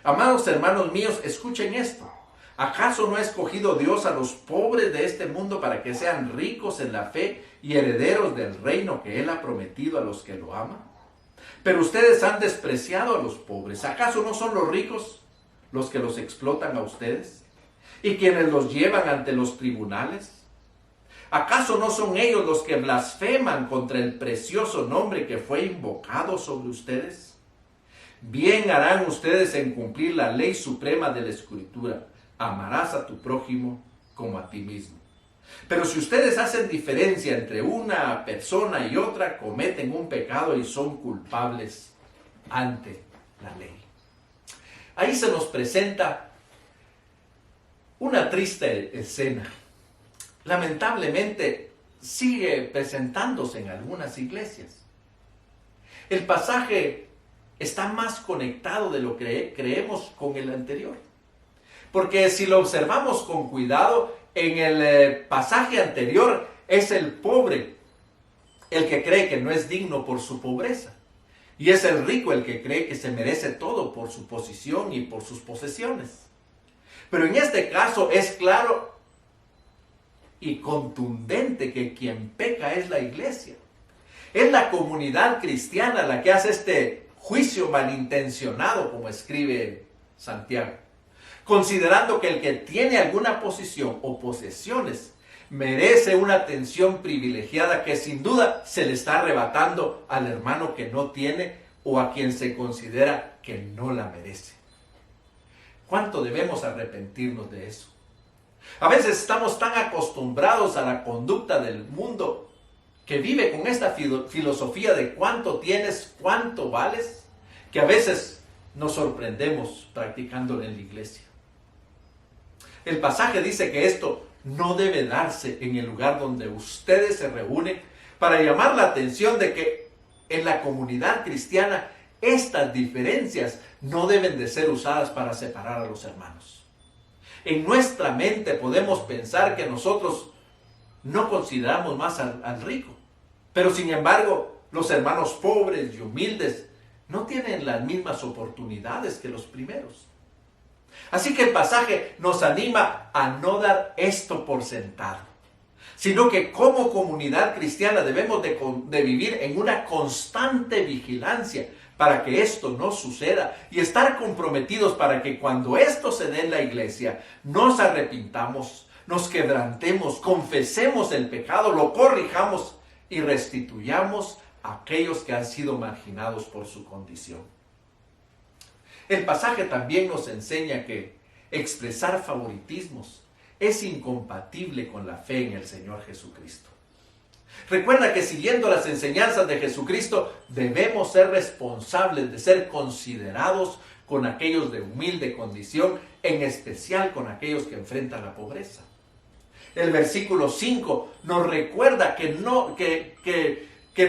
Speaker 6: Amados hermanos míos, escuchen esto. ¿Acaso no ha escogido Dios a los pobres de este mundo para que sean ricos en la fe y herederos del reino que Él ha prometido a los que lo aman? Pero ustedes han despreciado a los pobres. ¿Acaso no son los ricos los que los explotan a ustedes y quienes los llevan ante los tribunales? ¿Acaso no son ellos los que blasfeman contra el precioso nombre que fue invocado sobre ustedes? Bien harán ustedes en cumplir la ley suprema de la Escritura. Amarás a tu prójimo como a ti mismo. Pero si ustedes hacen diferencia entre una persona y otra, cometen un pecado y son culpables ante la ley. Ahí se nos presenta una triste escena. Lamentablemente sigue presentándose en algunas iglesias. El pasaje está más conectado de lo que creemos con el anterior. Porque si lo observamos con cuidado, en el pasaje anterior es el pobre el que cree que no es digno por su pobreza. Y es el rico el que cree que se merece todo por su posición y por sus posesiones. Pero en este caso es claro y contundente que quien peca es la iglesia. Es la comunidad cristiana la que hace este juicio malintencionado, como escribe Santiago, considerando que el que tiene alguna posición o posesiones merece una atención privilegiada que sin duda se le está arrebatando al hermano que no tiene o a quien se considera que no la merece. ¿Cuánto debemos arrepentirnos de eso? A veces estamos tan acostumbrados a la conducta del mundo que vive con esta filosofía de cuánto tienes, cuánto vales, que a veces nos sorprendemos practicándolo en la iglesia. El pasaje dice que esto no debe darse en el lugar donde ustedes se reúnen, para llamar la atención de que en la comunidad cristiana estas diferencias no deben de ser usadas para separar a los hermanos. En nuestra mente podemos pensar que nosotros no consideramos más al rico, pero sin embargo los hermanos pobres y humildes no tienen las mismas oportunidades que los primeros. Así que el pasaje nos anima a no dar esto por sentado, sino que como comunidad cristiana debemos de vivir en una constante vigilancia para que esto no suceda y estar comprometidos para que cuando esto se dé en la iglesia nos arrepintamos, nos quebrantemos, confesemos el pecado, lo corrijamos y restituyamos a aquellos que han sido marginados por su condición. El pasaje también nos enseña que expresar favoritismos es incompatible con la fe en el Señor Jesucristo. Recuerda que siguiendo las enseñanzas de Jesucristo debemos ser responsables de ser considerados con aquellos de humilde condición, en especial con aquellos que enfrentan la pobreza. El versículo 5 nos recuerda que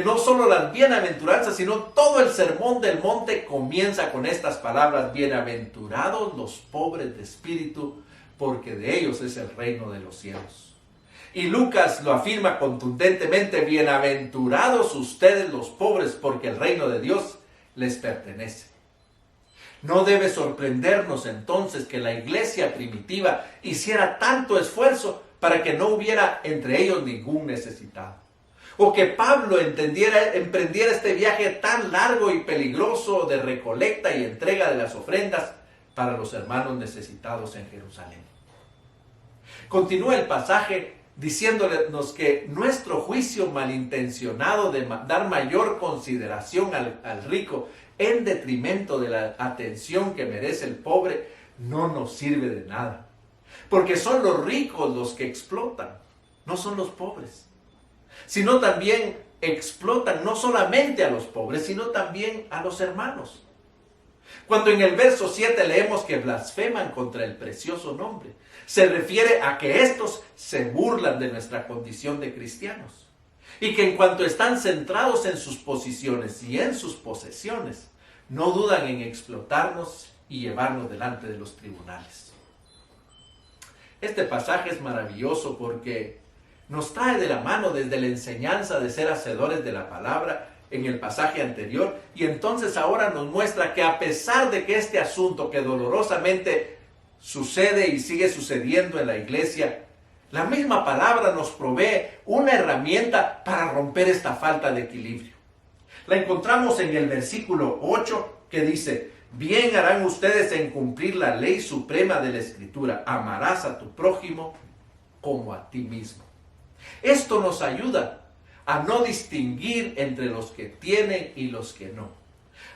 Speaker 6: no solo las bienaventuranzas, sino todo el sermón del monte comienza con estas palabras: bienaventurados los pobres de espíritu, porque de ellos es el reino de los cielos. Y Lucas lo afirma contundentemente: bienaventurados ustedes los pobres, porque el reino de Dios les pertenece. No debe sorprendernos entonces que la iglesia primitiva hiciera tanto esfuerzo para que no hubiera entre ellos ningún necesitado. O que Pablo emprendiera este viaje tan largo y peligroso de recolecta y entrega de las ofrendas para los hermanos necesitados en Jerusalén. Continúa el pasaje diciéndonos que nuestro juicio malintencionado de dar mayor consideración al rico en detrimento de la atención que merece el pobre no nos sirve de nada. Porque son los ricos los que explotan, no son los pobres. Sino también explotan no solamente a los pobres, sino también a los hermanos. Cuando en el verso 7 leemos que blasfeman contra el precioso nombre, se refiere a que estos se burlan de nuestra condición de cristianos. Y que en cuanto están centrados en sus posiciones y en sus posesiones, no dudan en explotarnos y llevarnos delante de los tribunales. Este pasaje es maravilloso porque nos trae de la mano desde la enseñanza de ser hacedores de la palabra en el pasaje anterior, y entonces ahora nos muestra que a pesar de que este asunto que dolorosamente sucede y sigue sucediendo en la iglesia, la misma palabra nos provee una herramienta para romper esta falta de equilibrio. La encontramos en el versículo 8 que dice: bien harán ustedes en cumplir la ley suprema de la Escritura, amarás a tu prójimo como a ti mismo. Esto nos ayuda a no distinguir entre los que tienen y los que no,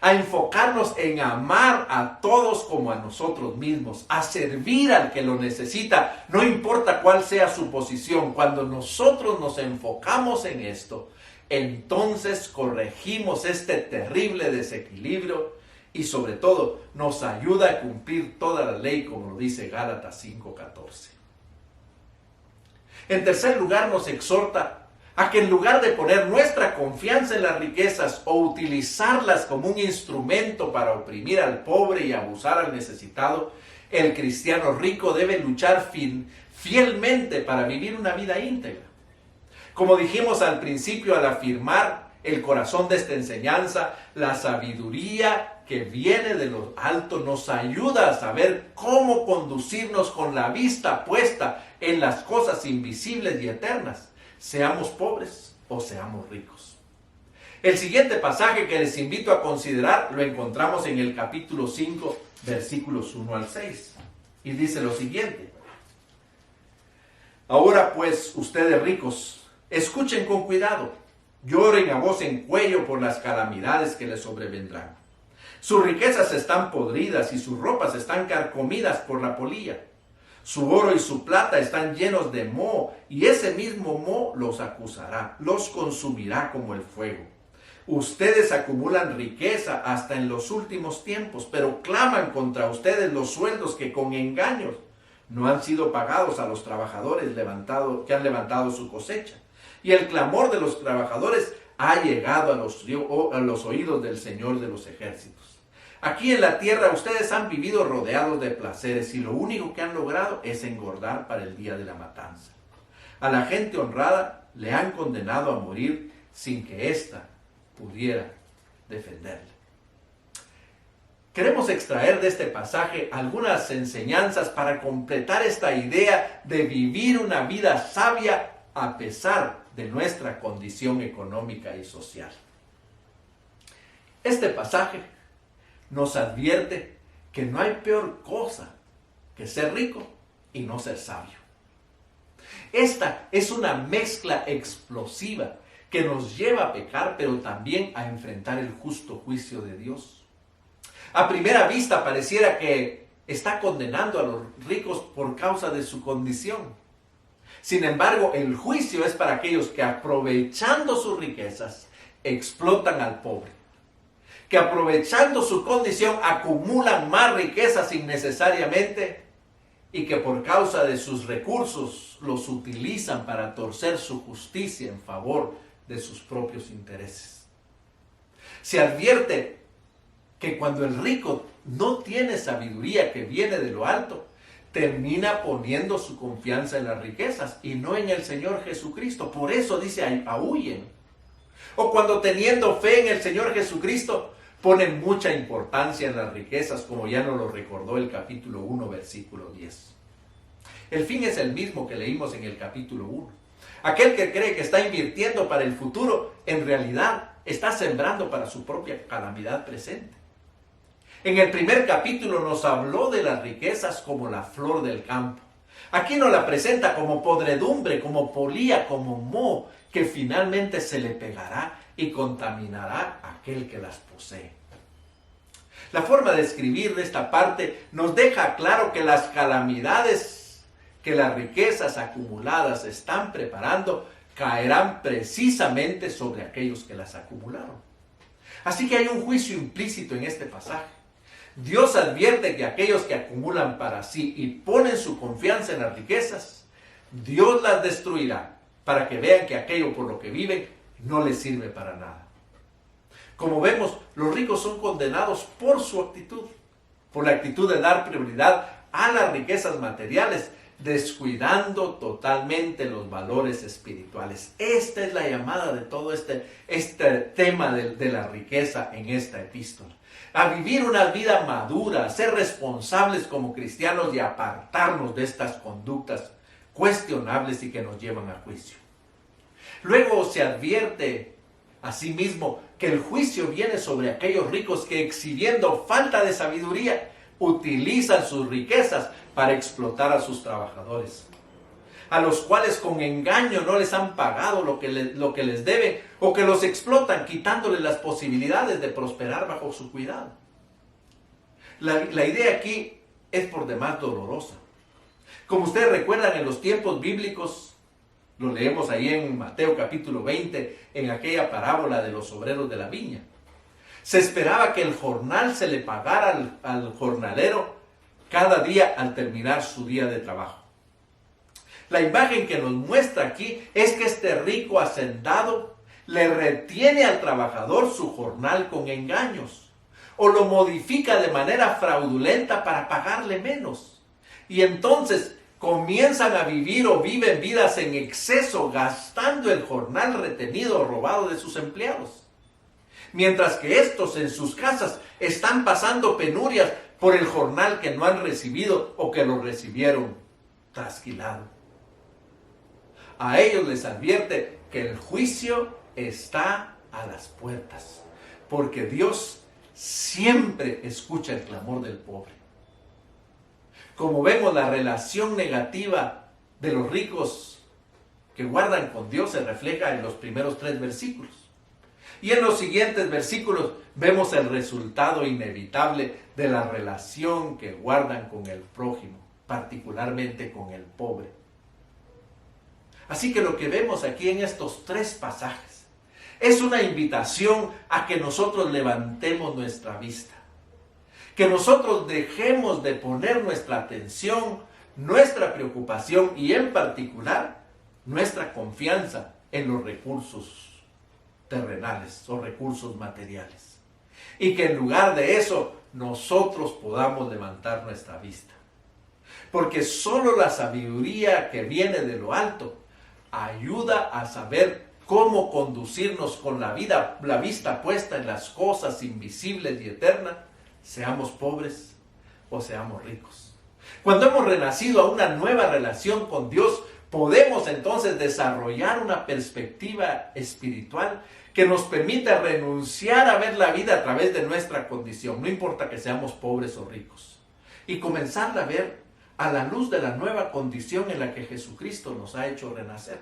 Speaker 6: a enfocarnos en amar a todos como a nosotros mismos, a servir al que lo necesita, no importa cuál sea su posición. Cuando nosotros nos enfocamos en esto, entonces corregimos este terrible desequilibrio y sobre todo nos ayuda a cumplir toda la ley, como lo dice Gálatas 5:14. En tercer lugar, nos exhorta a que en lugar de poner nuestra confianza en las riquezas o utilizarlas como un instrumento para oprimir al pobre y abusar al necesitado, el cristiano rico debe luchar fielmente para vivir una vida íntegra. Como dijimos al principio al afirmar el corazón de esta enseñanza, la sabiduría que viene de lo alto nos ayuda a saber cómo conducirnos con la vista puesta en las cosas invisibles y eternas, seamos pobres o seamos ricos. El siguiente pasaje que les invito a considerar lo encontramos en el capítulo 5, versículos 1 al 6. Y dice lo siguiente: ahora pues, ustedes ricos, escuchen con cuidado, lloren a voz en cuello por las calamidades que les sobrevendrán. Sus riquezas están podridas y sus ropas están carcomidas por la polilla. Su oro y su plata están llenos de moho, y ese mismo moho los acusará, los consumirá como el fuego. Ustedes acumulan riqueza hasta en los últimos tiempos, pero claman contra ustedes los sueldos que con engaños no han sido pagados a los trabajadores que han levantado su cosecha. Y el clamor de los trabajadores ha llegado a los oídos del Señor de los ejércitos. Aquí en la tierra ustedes han vivido rodeados de placeres y lo único que han logrado es engordar para el día de la matanza. A la gente honrada le han condenado a morir sin que ésta pudiera defenderle. Queremos extraer de este pasaje algunas enseñanzas para completar esta idea de vivir una vida sabia a pesar de nuestra condición económica y social. Este pasaje nos advierte que no hay peor cosa que ser rico y no ser sabio. Esta es una mezcla explosiva que nos lleva a pecar, pero también a enfrentar el justo juicio de Dios. A primera vista pareciera que está condenando a los ricos por causa de su condición. Sin embargo, el juicio es para aquellos que, aprovechando sus riquezas, explotan al pobre, que aprovechando su condición acumulan más riquezas innecesariamente y que por causa de sus recursos los utilizan para torcer su justicia en favor de sus propios intereses. Se advierte que cuando el rico no tiene sabiduría que viene de lo alto, termina poniendo su confianza en las riquezas y no en el Señor Jesucristo. Por eso dice, huyen. O cuando teniendo fe en el Señor Jesucristo, ponen mucha importancia en las riquezas, como ya nos lo recordó el capítulo 1, versículo 10. El fin es el mismo que leímos en el capítulo 1. Aquel que cree que está invirtiendo para el futuro, en realidad está sembrando para su propia calamidad presente. En el primer capítulo nos habló de las riquezas como la flor del campo. Aquí nos la presenta como podredumbre, como polilla, como moho, que finalmente se le pegará y contaminará a aquel que las posee. La forma de escribir de esta parte nos deja claro que las calamidades que las riquezas acumuladas están preparando caerán precisamente sobre aquellos que las acumularon. Así que hay un juicio implícito en este pasaje. Dios advierte que aquellos que acumulan para sí y ponen su confianza en las riquezas, Dios las destruirá para que vean que aquello por lo que viven no les sirve para nada. Como vemos, los ricos son condenados por su actitud, por la actitud de dar prioridad a las riquezas materiales, descuidando totalmente los valores espirituales. Esta es la llamada de todo este tema de la riqueza en esta epístola. A vivir una vida madura, a ser responsables como cristianos y apartarnos de estas conductas cuestionables y que nos llevan a juicio. Luego se advierte asimismo que el juicio viene sobre aquellos ricos que, exhibiendo falta de sabiduría, utilizan sus riquezas para explotar a sus trabajadores. a los cuales con engaño no les han pagado lo que les deben, o que los explotan quitándoles las posibilidades de prosperar bajo su cuidado. La idea aquí es por demás dolorosa. Como ustedes recuerdan, en los tiempos bíblicos, lo leemos ahí en Mateo capítulo 20, en aquella parábola de los obreros de la viña. Se esperaba que el jornal se le pagara al jornalero cada día al terminar su día de trabajo. La imagen que nos muestra aquí es que este rico hacendado le retiene al trabajador su jornal con engaños, o lo modifica de manera fraudulenta para pagarle menos. Y entonces comienzan a vivir o viven vidas en exceso, gastando el jornal retenido o robado de sus empleados. Mientras que estos en sus casas están pasando penurias por el jornal que no han recibido o que lo recibieron trasquilado. A ellos les advierte que el juicio está a las puertas, porque Dios siempre escucha el clamor del pobre. Como vemos, la relación negativa de los ricos que guardan con Dios se refleja en los primeros 3 versículos. Y en los siguientes versículos vemos el resultado inevitable de la relación que guardan con el prójimo, particularmente con el pobre. Así que lo que vemos aquí en estos 3 pasajes es una invitación a que nosotros levantemos nuestra vista, que nosotros dejemos de poner nuestra atención, nuestra preocupación y en particular nuestra confianza en los recursos terrenales o recursos materiales. Y que en lugar de eso nosotros podamos levantar nuestra vista. Porque solo la sabiduría que viene de lo alto ayuda a saber cómo conducirnos con la vista puesta en las cosas invisibles y eternas, seamos pobres o seamos ricos. Cuando hemos renacido a una nueva relación con Dios, podemos entonces desarrollar una perspectiva espiritual que nos permita renunciar a ver la vida a través de nuestra condición, no importa que seamos pobres o ricos, y comenzar a ver a la luz de la nueva condición en la que Jesucristo nos ha hecho renacer.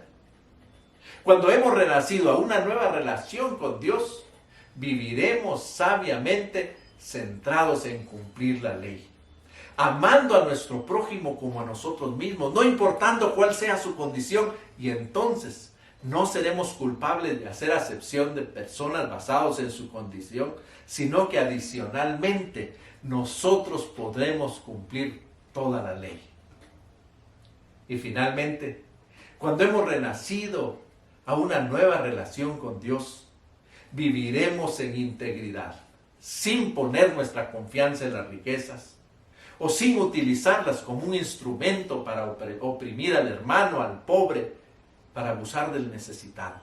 Speaker 6: Cuando hemos renacido a una nueva relación con Dios, viviremos sabiamente centrados en cumplir la ley, amando a nuestro prójimo como a nosotros mismos, no importando cuál sea su condición, y entonces no seremos culpables de hacer acepción de personas basados en su condición, sino que adicionalmente nosotros podremos cumplir toda la ley. Y finalmente, cuando hemos renacido a una nueva relación con Dios, viviremos en integridad, sin poner nuestra confianza en las riquezas, o sin utilizarlas como un instrumento para oprimir al hermano, al pobre, para abusar del necesitado,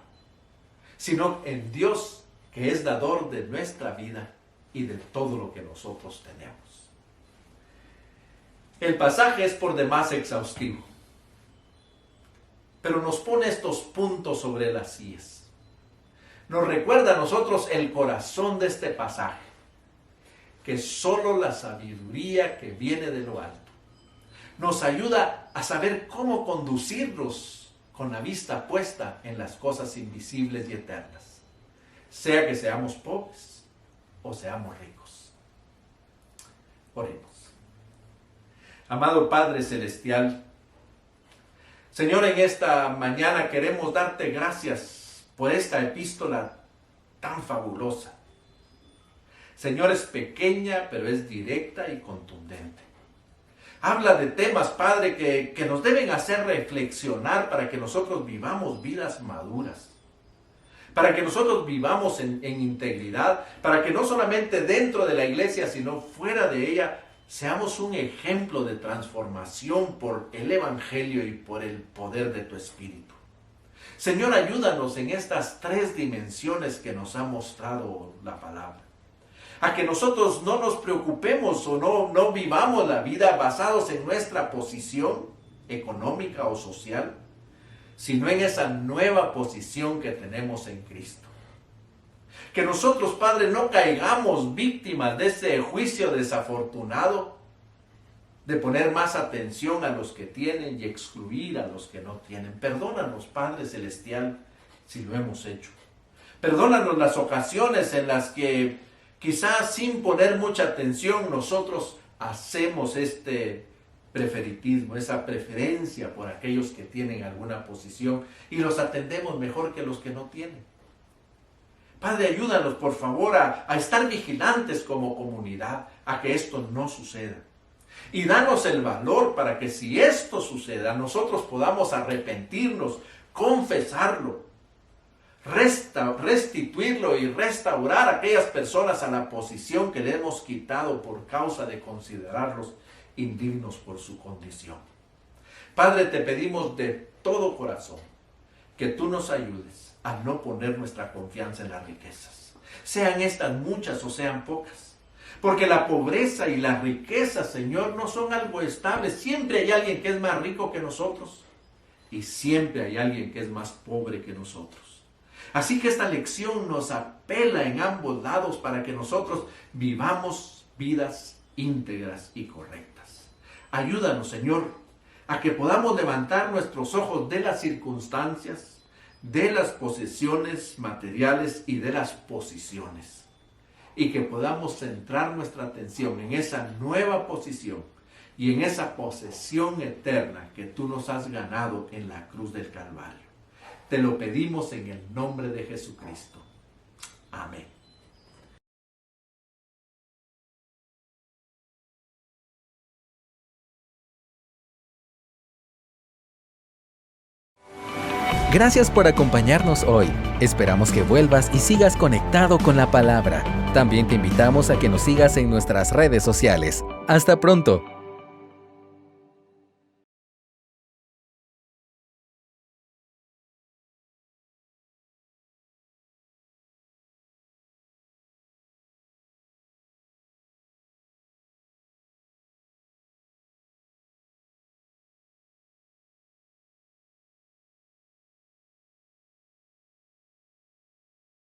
Speaker 6: sino en Dios, que es dador de nuestra vida y de todo lo que nosotros tenemos. El pasaje es por demás exhaustivo, pero nos pone estos puntos sobre las íes. Nos recuerda a nosotros el corazón de este pasaje, que solo la sabiduría que viene de lo alto nos ayuda a saber cómo conducirnos con la vista puesta en las cosas invisibles y eternas, sea que seamos pobres o seamos ricos. Oremos. Amado Padre Celestial, Señor, en esta mañana queremos darte gracias por esta epístola tan fabulosa. Señor, es pequeña, pero es directa y contundente. Habla de temas, Padre, que nos deben hacer reflexionar para que nosotros vivamos vidas maduras. Para que nosotros vivamos en integridad. Para que no solamente dentro de la iglesia, sino fuera de ella, seamos un ejemplo de transformación por el Evangelio y por el poder de tu Espíritu. Señor, ayúdanos en estas 3 dimensiones que nos ha mostrado la palabra. A que nosotros no nos preocupemos o no vivamos la vida basados en nuestra posición económica o social, sino en esa nueva posición que tenemos en Cristo. Que nosotros, Padre, no caigamos víctimas de ese juicio desafortunado de poner más atención a los que tienen y excluir a los que no tienen. Perdónanos, Padre Celestial, si lo hemos hecho. Perdónanos las ocasiones en las que quizás sin poner mucha atención nosotros hacemos este preferitismo, esa preferencia por aquellos que tienen alguna posición y los atendemos mejor que los que no tienen. Padre, ayúdanos por favor a estar vigilantes como comunidad, a que esto no suceda. Y danos el valor para que si esto suceda, nosotros podamos arrepentirnos, confesarlo, restituirlo y restaurar a aquellas personas a la posición que le hemos quitado por causa de considerarlos indignos por su condición. Padre, te pedimos de todo corazón que tú nos ayudes a no poner nuestra confianza en las riquezas, sean estas muchas o sean pocas, porque la pobreza y la riqueza, Señor, no son algo estable. Siempre hay alguien que es más rico que nosotros y siempre hay alguien que es más pobre que nosotros. Así que esta lección nos apela en ambos lados para que nosotros vivamos vidas íntegras y correctas. Ayúdanos, Señor, a que podamos levantar nuestros ojos de las circunstancias, de las posesiones materiales y de las posiciones, y que podamos centrar nuestra atención en esa nueva posición y en esa posesión eterna que tú nos has ganado en la cruz del Calvario. Te lo pedimos en el nombre de Jesucristo. Amén.
Speaker 5: Gracias por acompañarnos hoy. Esperamos que vuelvas y sigas conectado con la palabra. También te invitamos a que nos sigas en nuestras redes sociales. ¡Hasta pronto!